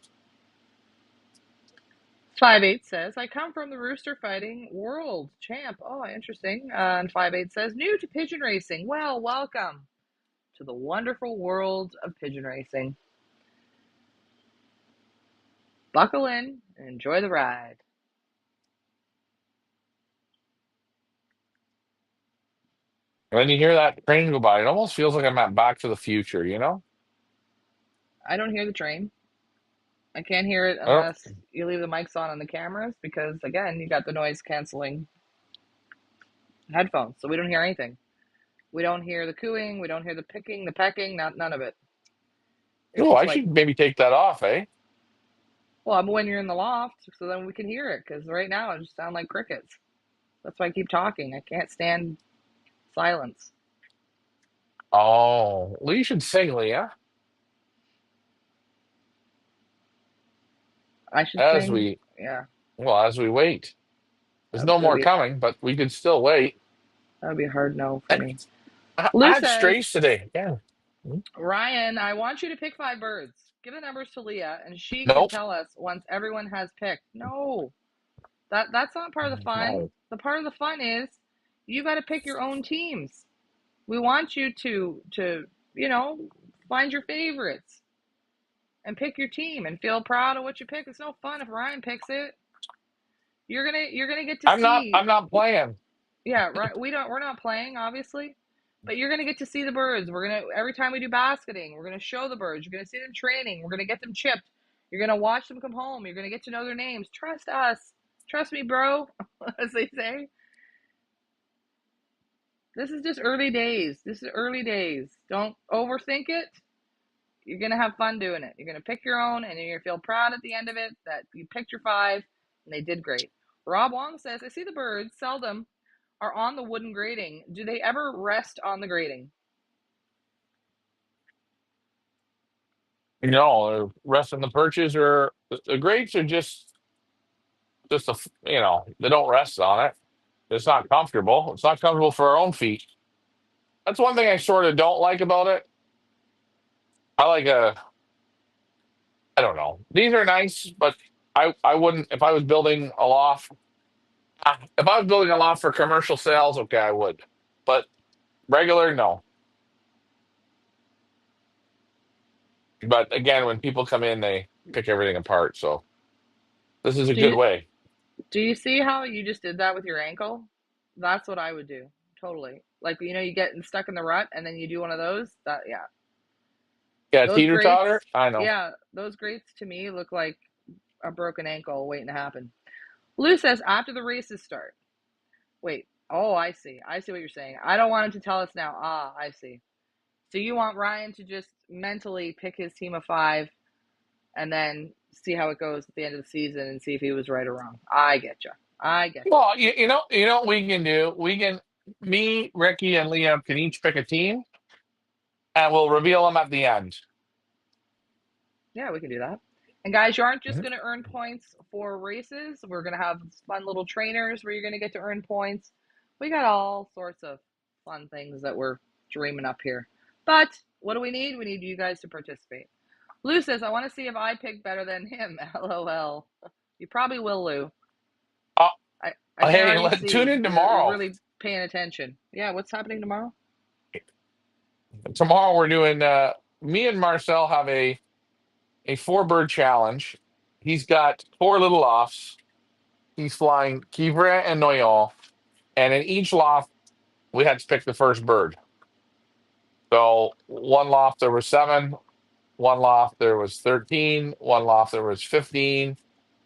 5-8 says, I come from the rooster fighting world champ. Oh, interesting. And 5-8 says, new to pigeon racing. Well, welcome to the wonderful world of pigeon racing. Buckle in and enjoy the ride. When you hear that train go by, it almost feels like I'm at Back to the Future, you know? I don't hear the train. I can't hear it I don't, unless you leave the mics on the cameras because, again, you got the noise canceling headphones, so we don't hear anything. We don't hear the cooing. We don't hear the picking, the pecking, none of it. It's oh, just I like, should maybe take that off, eh? well, I'm when you're in the loft, so then we can hear it because right now it just sound like crickets. That's why I keep talking. I can't stand silence. Oh, well, you should sing, Leah, I should as sing. we, Yeah, well, as we wait. There's no that would more be coming, but we could still wait. that would be a hard no for I, me. I Lou had says, strays today. Yeah. Ryan, I want you to pick 5 birds. Give the numbers to Leah, and she can Nope. tell us once everyone has picked. No, that's not part of the fun. No. The part of the fun is you got to pick your own teams. We want you to you know find your favorites and pick your team and feel proud of what you pick. It's no fun if Ryan picks it. You're gonna get to I'm not. see. I'm not playing. Yeah, right. We're not playing obviously, but you're gonna get to see the birds. We're gonna every time we do basketing, we're gonna show the birds. You're gonna see them training. We're gonna get them chipped. You're gonna watch them come home. You're gonna get to know their names. Trust us. Trust me, bro, as they say. This is just early days. This is early days. Don't overthink it. You're gonna have fun doing it. You're gonna pick your own, and you're gonna feel proud at the end of it that you picked your 5, and they did great. Rob Wong says, "I see the birds seldom are on the wooden grating. Do they ever rest on the grating?" You know, the rest of the perches are the grapes are just a they don't rest on it. It's not comfortable. It's not comfortable for our own feet. That's one thing I sort of don't like about it. I like a I don't know. These are nice, but I wouldn't if I was building a loft. If I was building a loft for commercial sales, okay, I would. But regular, no. But again, when people come in, they pick everything apart. So this is a Do good you way. do you see how you just did that with your ankle? That's what I would do. Totally. Like you get stuck in the rut, and then you do one of those. That yeah, Yeah, those teeter totter. grates. I know. Yeah, those grates to me look like a broken ankle waiting to happen. Lou says after the races start. Wait. Oh, I see. I see what you're saying. I don't want him to tell us now. Ah, I see. So you want Ryan to just mentally pick his team of 5 and then see how it goes at the end of the season and see if he was right or wrong. I get you. I get you. Well, you know what we can do. Me, Ricky, and Liam can each pick a team, and we'll reveal them at the end. Yeah, we can do that. And guys, you aren't just Mhm. going to earn points for races. We're going to have fun little trainers where you're going to get to earn points. We got all sorts of fun things that we're dreaming up here. But what do we need? We need you guys to participate. Lou says, I want to see if I pick better than him. LOL. You probably will, Lou. Uh, I can hey, already tune see in you're tomorrow. really paying attention. Yeah, what's happening tomorrow? Tomorrow we're doing. Me and Marcel have a 4 bird challenge. He's got 4 little lofts. He's flying Kivra and Noyon, and in each loft we had to pick the first bird. So one loft there was 7, one loft there was 13, one loft there was 15,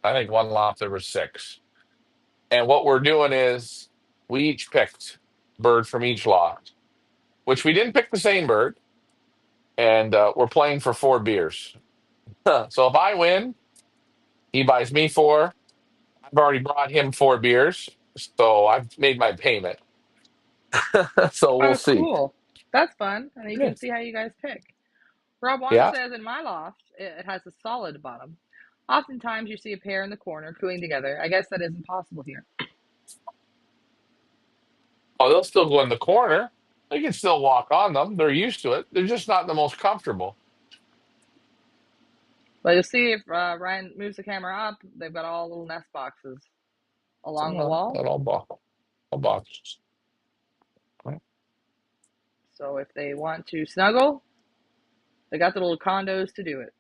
I think one lot there were six. And what we're doing is we each picked a bird from each lot, which we didn't pick the same bird, and we're playing for 4 beers. So if I win, he buys me four. I've already brought him 4 beers, so I've made my payment. So we'll Oh, see. cool. That's fun. And you Yeah. can see how you guys pick. Rob Wanda Yeah. says, in my loft, it has a solid bottom. Oftentimes you see a pair in the corner cooing together. I guess that isn't possible here. Oh, they'll still go in the corner. They can still walk on them. They're used to it. They're just not the most comfortable. But you'll see if Ryan moves the camera up, they've got all little nest boxes along the Not wall. all boxes. So if they want to snuggle, they got the little condos to do it.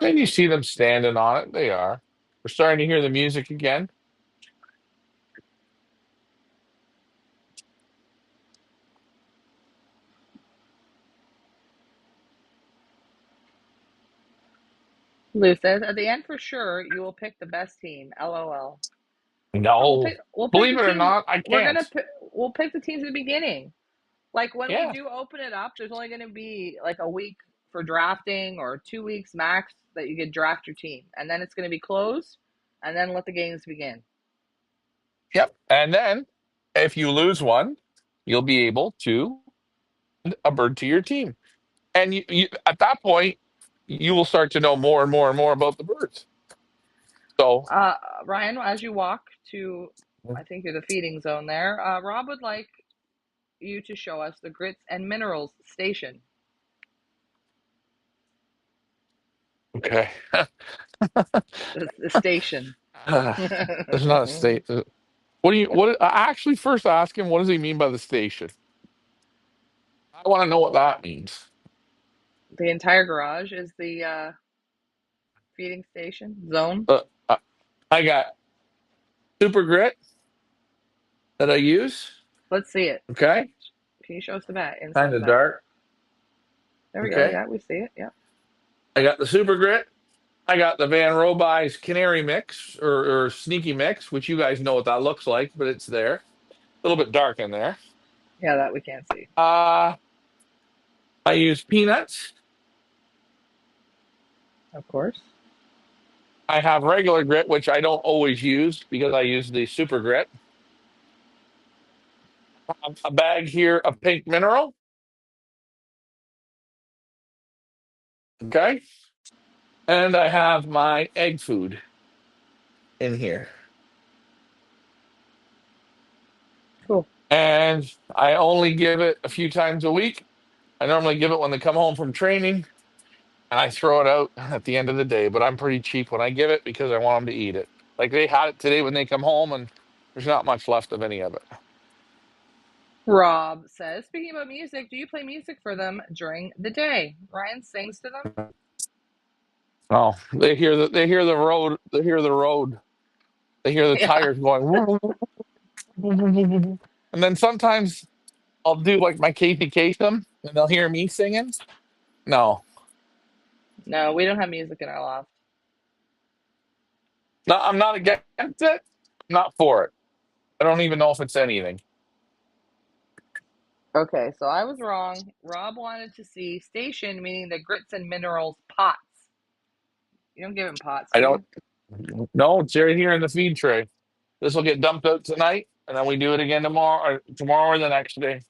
And you see them standing on it. They are. We're starting to hear the music again. Lou says, at the end for sure, you will pick the best team. LOL. No, No, we'll pick believe the it or teams. not, I We're can't. gonna we'll pick the teams at the beginning. Like when we Yeah. do open it up, there's only gonna be like a week for drafting or 2 weeks max that you can draft your team, and then it's gonna be closed, and then let the games begin. Yep. And then if you lose one, you'll be able to add a bird to your team. And at that point, you will start to know more and more and more about the birds. So, Uh, Ryan, as you walk to, I think you're the feeding zone there. Rob would like you to show us the grits and minerals station. okay. The station. There's not a state. What do you, what, I actually first ask him, what does he mean by the station? I want to know what that means. The entire garage is the feeding station zone. Uh, I I got super grit that I use. Let's see it. Okay. Can you show us the bag? Inside Kind the of bag. dark. There we go. Okay. Yeah, we see it. Yeah. I got the super grit. I got the Van Roby's Canary Mix or Sneaky Mix, which you guys know what that looks like, but it's there. A little bit dark in there. Yeah, that we can't see. Uh, I use peanuts. Of course. I have regular grit, which I don't always use because I use the super grit. I have a bag here of pink mineral. Okay. And I have my egg food in here. Cool. And I only give it a few times a week. I normally give it when they come home from training, and I throw it out at the end of the day. But I'm pretty cheap when I give it because I want them to eat it. Like they had it today when they come home, and there's not much left of any of it. Rob says, speaking about music, do you play music for them during the day? Ryan sings to them. Oh, they hear the road, they hear the Yeah. tires going, and then sometimes I'll do like my Casey Kasem, and they'll hear me singing. No, No, we don't have music in our loft. no, I'm not against it. I'm not for it. I don't even know if it's anything. Okay, so I was wrong. Rob wanted to see station, meaning the grits and minerals pots. You don't give him pots, I do don't. you? No, it's right here in the feed tray. This will get dumped out tonight, and then we do it again tomorrow or the next day.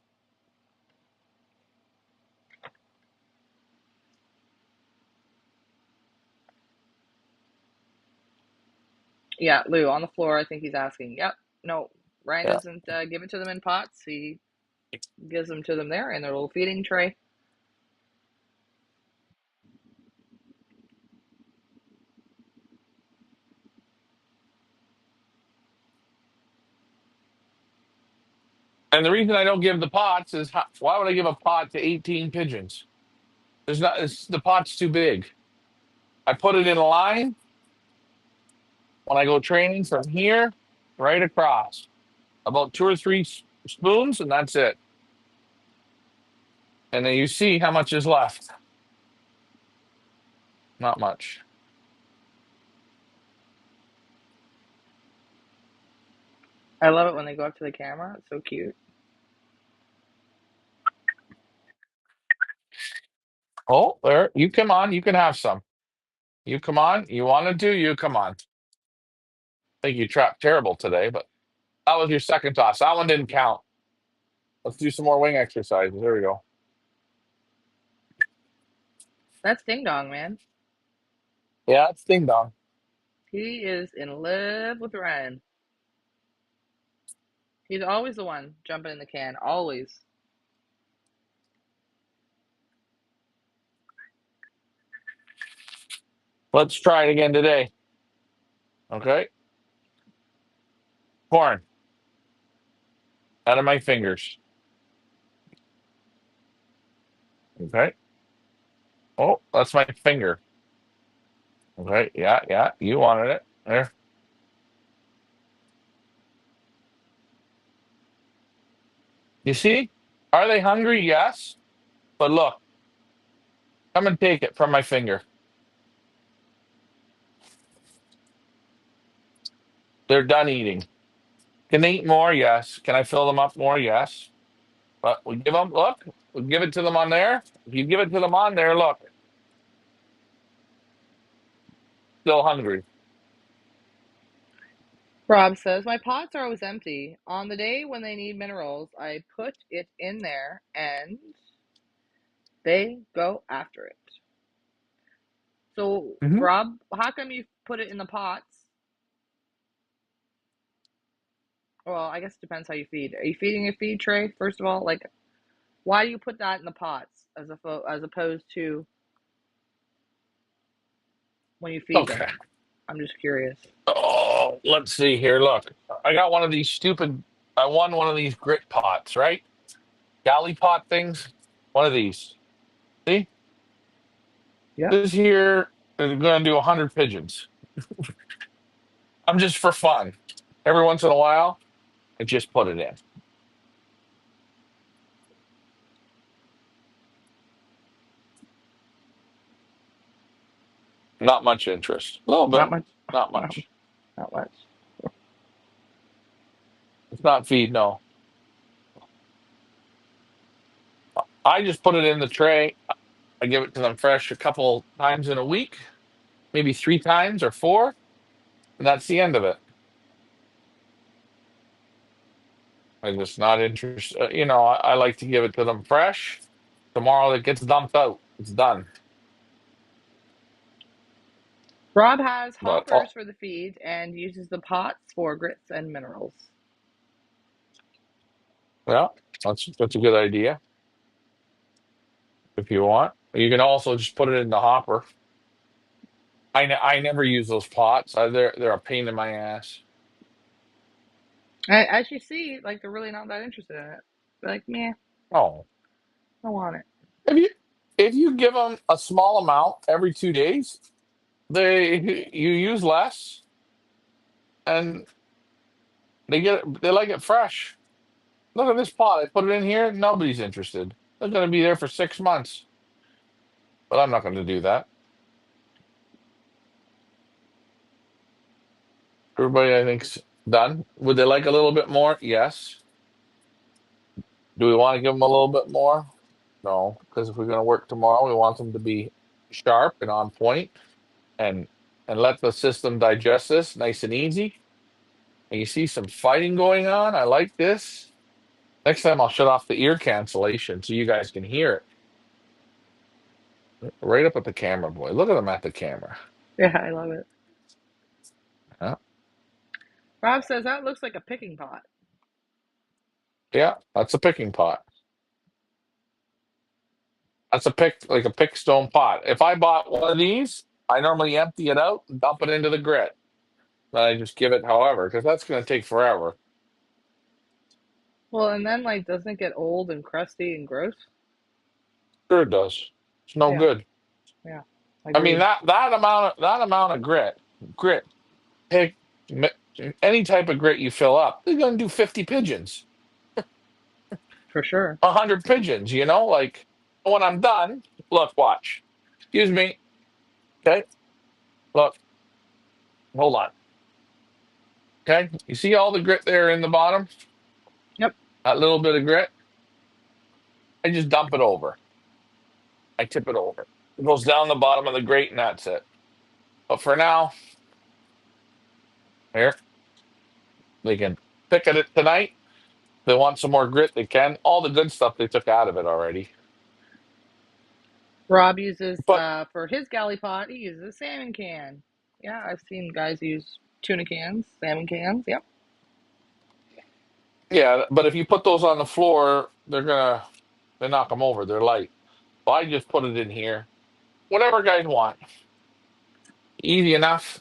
Yeah, Lou, on the floor, I think he's asking. Yep. No, Ryan Yeah. doesn't give it to them in pots. He gives them to them there in their little feeding tray. And the reason I don't give the pots is why would I give a pot to 18 pigeons? The pot's too big. I put it in a line when I go training from here right across. About two or three spoons, and that's it. And then you see how much is left. Not much. I love it when they go up to the camera. It's so cute. Oh, there. You come on. You can have some. You come on. You wanted to. You come on. I think you trapped terrible today, but that was your second toss. That one didn't count. Let's do some more wing exercises. There we go. That's Ding Dong, man. Yeah, it's ding dong. He is in love with Ryan. He's always the one jumping in the can. Always. Let's try it again today. Okay. Corn out of my fingers. Okay. Oh, that's my finger. Okay. Yeah, yeah. You wanted it. There. You see? Are they hungry? Yes. But look, come and take it from my finger. They're done eating. Can they eat more? Yes. Can I fill them up more? Yes. But we give them, look, we give it to them on there. If you give it to them on there, look, still hungry. Rob says, my pots are always empty. On the day when they need minerals, I put it in there and they go after it. So, Hmm. Rob, how come you put it in the pots? Well, I guess it depends how you feed. Are you feeding a feed tray, first of all? Like, why do you put that in the pots as opposed to when you feed Okay. them? I'm just curious. Oh, let's see here. Look, I got one of these stupid, I won one of these grit pots, right? Galley pot things. One of these. See? Yep. This here is going to do 100 pigeons. I'm just for fun. Every once in a while, I just put it in. Not much interest. A little bit. Not much. Not Not, much. not much. It's not feed, no. I just put it in the tray. I give it to them fresh a couple times in a week, maybe three times or four, and that's the end of it. I'm just not interested. I like to give it to them fresh. Tomorrow it gets dumped out. It's done. Rob has But hoppers for the feed and uses the pots for grits and minerals. yeah, that's a good idea if you want. You can also just put it in the hopper. I never use those pots. They're a pain in my ass. As you see, like they're really not that interested in it. They're like, meh, Oh, I don't want it. if you give them a small amount every 2 days, you use less and they like it fresh. Look at this pot. I put it in here. Nobody's interested. They're going to be there for 6 months, but I'm not going to do that. Everybody, I think's done. Would they like a little bit more? Yes. Do we want to give them a little bit more? No, because if we're going to work tomorrow, we want them to be sharp and on point, and let the system digest this nice and easy. And you see some fighting going on. I like this. Next time, I'll shut off the ear cancellation so you guys can hear it. Right up at the camera, boy. Look at them at the camera. Yeah, I love it. Yeah, Rob says that looks like a picking pot. yeah, that's a picking pot. That's like a pick stone pot. If I bought one of these, I normally empty it out and dump it into the grit. Then I just give it however, because that's going to take forever. Well, and then like, doesn't it get old and crusty and gross? Sure it does. It's no Yeah, good. yeah, I mean agreed. that amount of grit, pick m- any type of grit you fill up, they're going to do 50 pigeons, For sure. 100 pigeons. Like when I'm done, look, watch. Excuse me. Okay, look, hold on. Okay, you see all the grit there in the bottom? Yep. That little bit of grit? I just dump it over. I tip it over. It goes down the bottom of the grate, and that's it. But for now, here, they can pick at it tonight. If they want some more grit, they can. All the good stuff they took out of it already. Rob uses But for his galley pot. He uses a salmon can. Yeah, I've seen guys use tuna cans, salmon cans. Yep. yeah, but if you put those on the floor, they knock them over. They're light. So I just put it in here. Whatever guys want. Easy enough.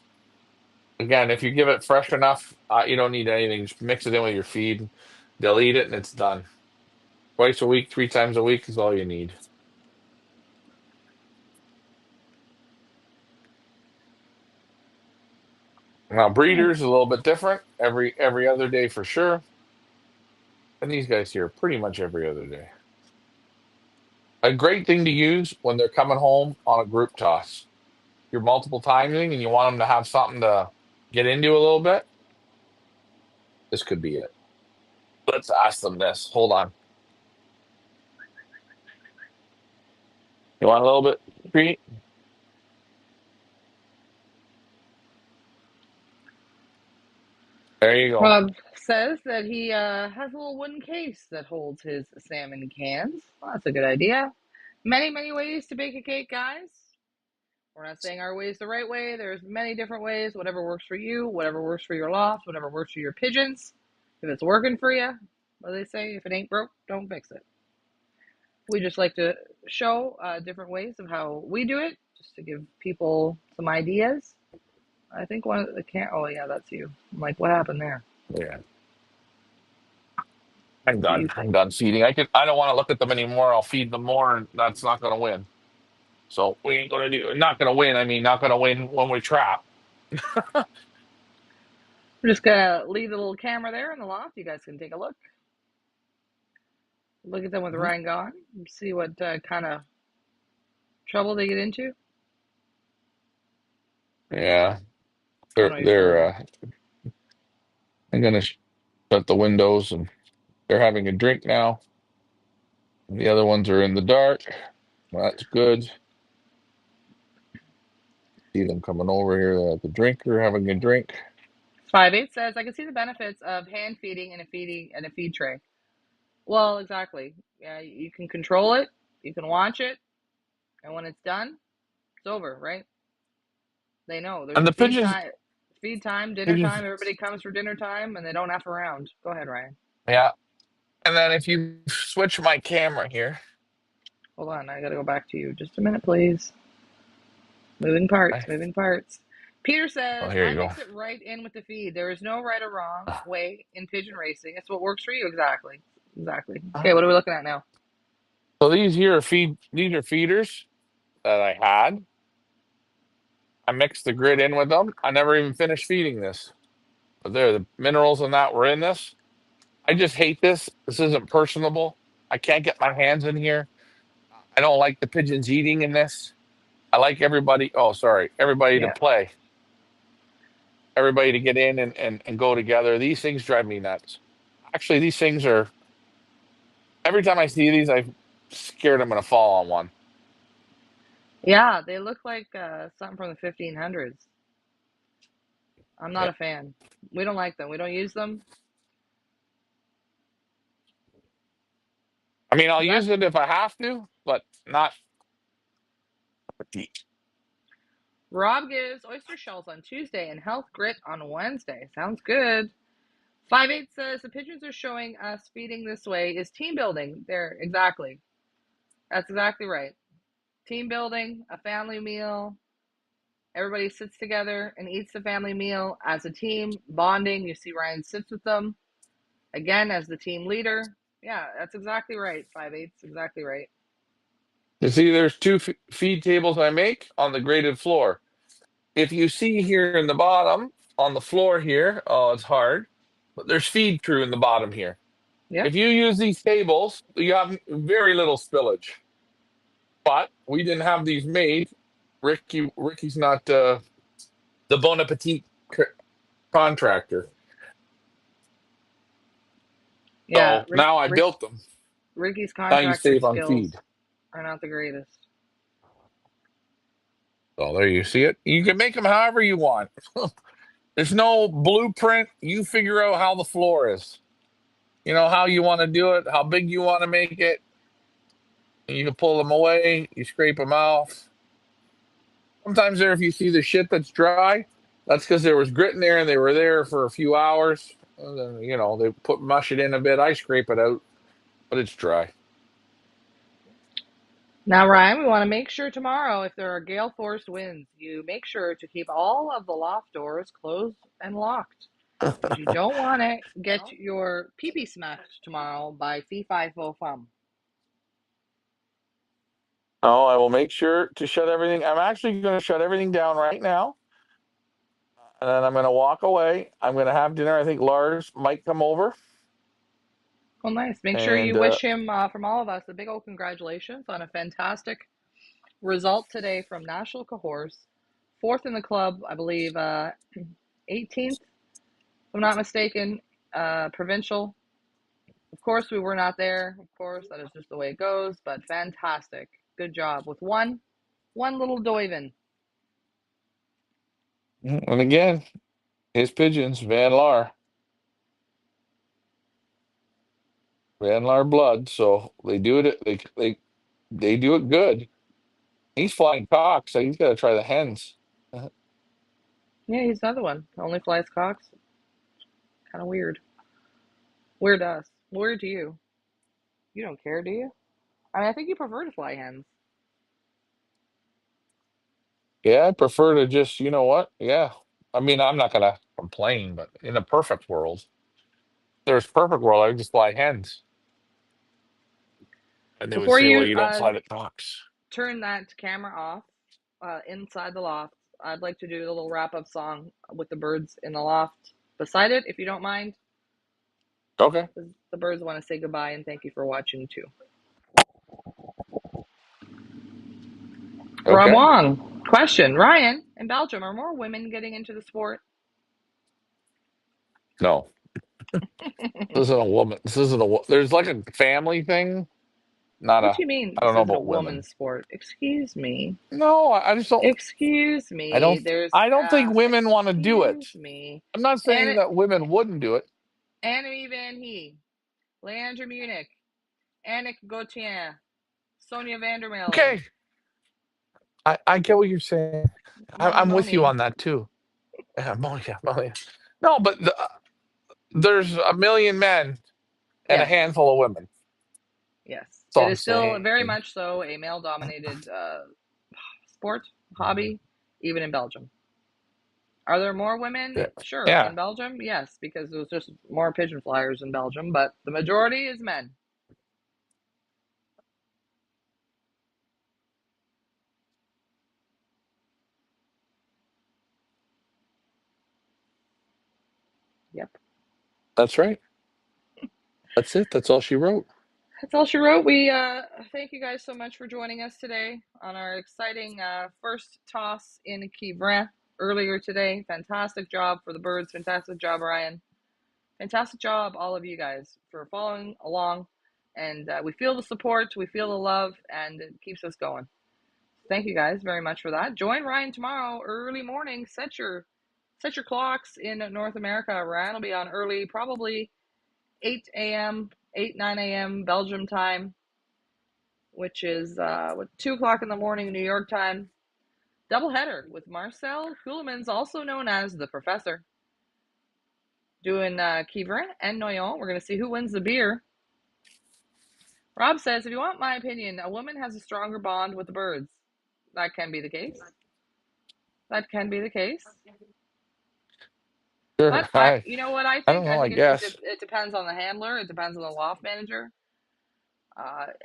Again, if you give it fresh enough, you don't need anything. Just mix it in with your feed. They'll eat it and it's done. Twice a week, 3 times a week is all you need. Now, breeders a little bit different. Every other day for sure. And these guys here, pretty much every other day. A great thing to use when they're coming home on a group toss. You're multiple timing and you want them to have something to get into a little bit. This could be it. Let's ask them this. Hold on. You want a little bit, Pete? There you go. Rob says that he has a little wooden case that holds his salmon cans. Well, that's a good idea. Many, many ways to bake a cake, guys. We're not saying our way is the right way. There's many different ways. Whatever works for you, whatever works for your loft, whatever works for your pigeons. If it's working for you, what do they say? If it ain't broke, don't fix it. We just like to show different ways of how we do it, just to give people some ideas. I think one of the can. Oh yeah, that's you. I'm like, what happened there? Yeah. I'm Do done. you? I'm done feeding. I don't want to look at them anymore. I'll feed them more, and that's not gonna win. So we ain't gonna do not gonna win. I mean, not gonna win when we trap. We're just gonna leave the little camera there in the loft. You guys can take a look. Look at them with Mhm. Ryan gone. See what kind of trouble they get into. Yeah. Oh They're no, you're still they're there. uh I'm gonna shut the windows and they're having a drink now. The other ones are in the dark. That's good. See them coming over here at the drinker having a drink. 5-8 says I can see the benefits of hand feeding and a feed tray. Well, exactly. Yeah, you can control it, you can watch it, and when it's done, it's over, right? They know there's And a the pigeons, feed time, dinner pigeons, time. Everybody comes for dinner time, and they don't F around. Go ahead, Ryan. yeah. And then if you switch my camera here, Hold on, I gotta go back to you. Just a minute, please. Moving parts, I, moving parts. Peter oh, says, here I you go. mix it right in with the feed. There is no right or wrong way in pigeon racing. It's what works for you. Exactly. Exactly. Okay, what are we looking at now? So these are feeders that I had. I mixed the grit in with them. I never even finished feeding this. But there, the minerals and that were in this. I just hate this. This isn't personable. I can't get my hands in here. I don't like the pigeons eating in this. I like everybody, oh, sorry, everybody to Yeah. play, everybody to get in and go together. These things drive me nuts. Actually, these things are, every time I see these, I'm scared I'm going to fall on one. Yeah, they look like something from the 1500s. I'm not Yeah. a fan. We don't like them. We don't use them. I mean, I'll Is that use it if I have to, but not. Rob gives oyster shells on Tuesday and health grit on Wednesday. Sounds good. 5-8 says the pigeons are showing us feeding this way is team building. There, exactly. That's exactly right. Team building, a family meal. Everybody sits together and eats the family meal as a team, bonding. You see Ryan sits with them again as the team leader. Yeah, that's exactly right. 5-8's exactly right. You see, there's two feed tables I make on the graded floor. If you see here in the bottom on the floor here, oh, it's hard, but there's feed crew in the bottom here. Yep. If you use these tables, you have very little spillage. But we didn't have these made. Ricky's not the Bon Appetit contractor. Yeah, So now I built them. Ricky's Now you contractor save on skills feed. are not the greatest. So there you see it. You can make them however you want. There's no blueprint. You figure out how the floor is. You know how you want to do it, how big you want to make it. You can pull them away. You scrape them off. Sometimes there, if you see the shit that's dry, that's because there was grit in there and they were there for a few hours. And then, they put mush it in a bit. I scrape it out, but it's dry. Now, Ryan, we want to make sure tomorrow, if there are gale force winds, you make sure to keep all of the loft doors closed and locked because you don't want to get your pee-pee smacked tomorrow by fee fi fo fum. Oh, I will make sure to shut everything. I'm actually going to shut everything down right now. And then I'm going to walk away. I'm going to have dinner. I think Lars might come over. Well, nice. Make sure you And wish him, from all of us, a big old congratulations on a fantastic result today from National Cahors. Fourth in the club, I believe, 18th, if I'm not mistaken, provincial. Of course, we were not there. Of course, that is just the way it goes, but fantastic. Good job with one little Doiven. again, his pigeons, Van Lar blood. So they do it. They do it good. He's flying cocks, so he's got to try the hens. Yeah, he's another one. Only flies cocks. Kind of weird. Weird to us. Weird to you. You don't care, do you? I mean, I think you prefer to fly hens. Yeah, I prefer to just, you know what? Yeah. I mean, I'm not gonna complain, but in a perfect world, there's perfect world, I would just fly hens. And they would Before say, well, you you don't fly the cocks. turn that camera off inside the loft, I'd like to do a little wrap up song with the birds in the loft beside it, if you don't mind. Okay. The birds want to say goodbye and thank you for watching too. Rob Okay. Wong, question. Ryan, in Belgium, are more women getting into the sport? No, this isn't a woman. This isn't there's like a family thing, not What a, do you mean I don't this know isn't a about women. woman's sport? Excuse me. No, I just don't, Excuse I me. don't, There's I don't think women want to do it. excuse me. I'm not saying Anna, that women wouldn't do it. Annemie Van He, Leandra Munich, Annick Gauthier, Sonia Vandermelen, Okay. I get what you're saying. Molly I'm with you Boney. on that too. Yeah, Molia. No, but there's a million men and a Yes, handful of women. yes. That's It all I'm is still very saying. much so a male dominated sport, hobby, even in Belgium. Are there more women? Yeah. Sure. Yeah, In Belgium, yes, because there's just more pigeon flyers in Belgium, but the majority is men. Yep. that's right. That's it. That's all she wrote. That's all she wrote. We thank you guys so much for joining us today on our exciting first toss in Quievrin earlier today. Fantastic job for the birds. Fantastic job, Ryan. Fantastic job, all of you guys, for following along. And we feel the support, we feel the love, and it keeps us going. Thank you guys very much for that. Join Ryan tomorrow, early morning. Set your clocks in North America. Ryan will be on early, probably 8 a.m., 8, 9 a.m. Belgium time, which is 2 o'clock in the morning New York time. Doubleheader with Marcel Houlemans, also known as the Professor, doing Quievrin and Noyon. We're going to see who wins the beer. Rob says, if you want my opinion, a woman has a stronger bond with the birds. That can be the case. That can be the case. Sure. But you know what I I don't think? I know. I think guess. it depends on the handler. It depends on the loft manager.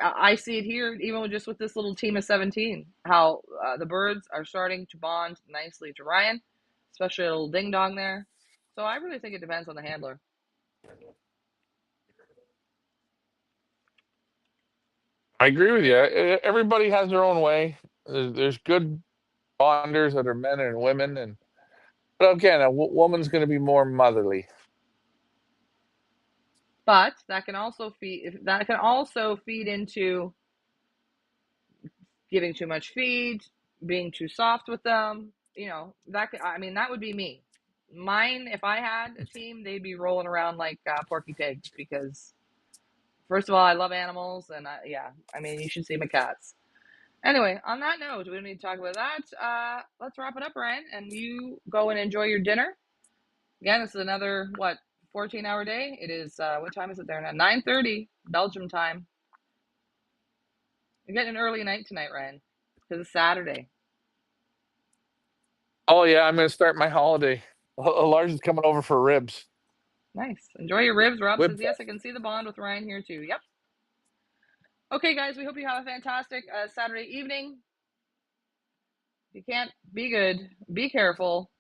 I see it here, even just with this little team of 17, how the birds are starting to bond nicely to Ryan, especially a little ding dong there. So I really think it depends on the handler. I agree with you. Everybody has their own way. There's good. bonders that are men and women, and but again, a woman's going to be more motherly. But that can also feed into giving too much feed, being too soft with them. I mean, that would be me. Mine, if I had a team, they'd be rolling around like porky pigs because, first of all, I love animals, and yeah, I mean, you should see my cats. Anyway, on that note, we don't need to talk about that. Let's wrap it up, Ryan, and you go and enjoy your dinner. Again, this is another, what, 14-hour day? It is, what time is it there now? 9:30 Belgium time. You're getting an early night tonight, Ryan, because it's Saturday. Oh yeah, I'm going to start my holiday. Lars is coming over for ribs. Nice. Enjoy your ribs. Rob Whip says, yes, I fest. can see the bond with Ryan here too. Yep. Okay, guys, we hope you have a fantastic Saturday evening. If you can't, be good, be careful,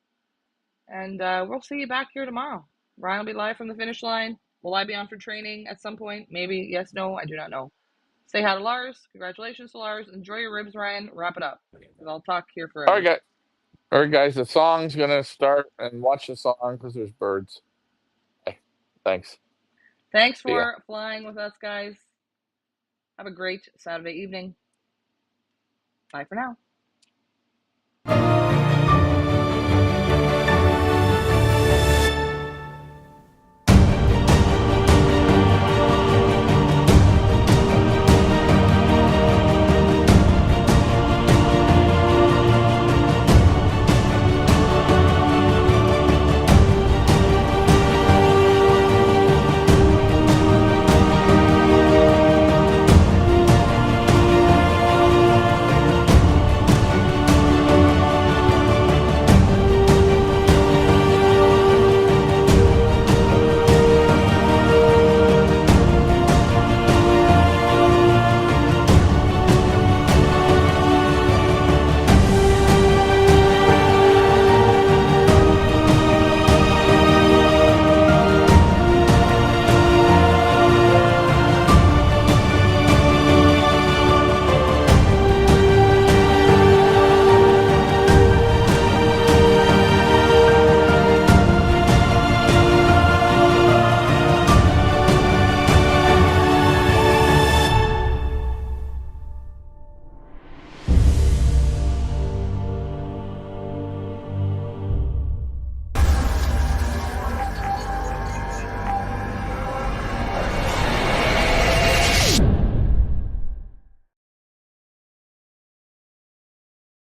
and we'll see you back here tomorrow. Ryan will be live from the finish line. Will I be on for training at some point? Maybe. Yes, no, I do not know. Say hi to Lars. Congratulations to Lars. Enjoy your ribs, Ryan. Wrap it up, because I'll talk here All right, forever. guys. All right, guys. The song's going to start, and watch the song because there's birds. Okay. Thanks. Thanks See ya. for flying with us, guys. Have a great Saturday evening. Bye for now.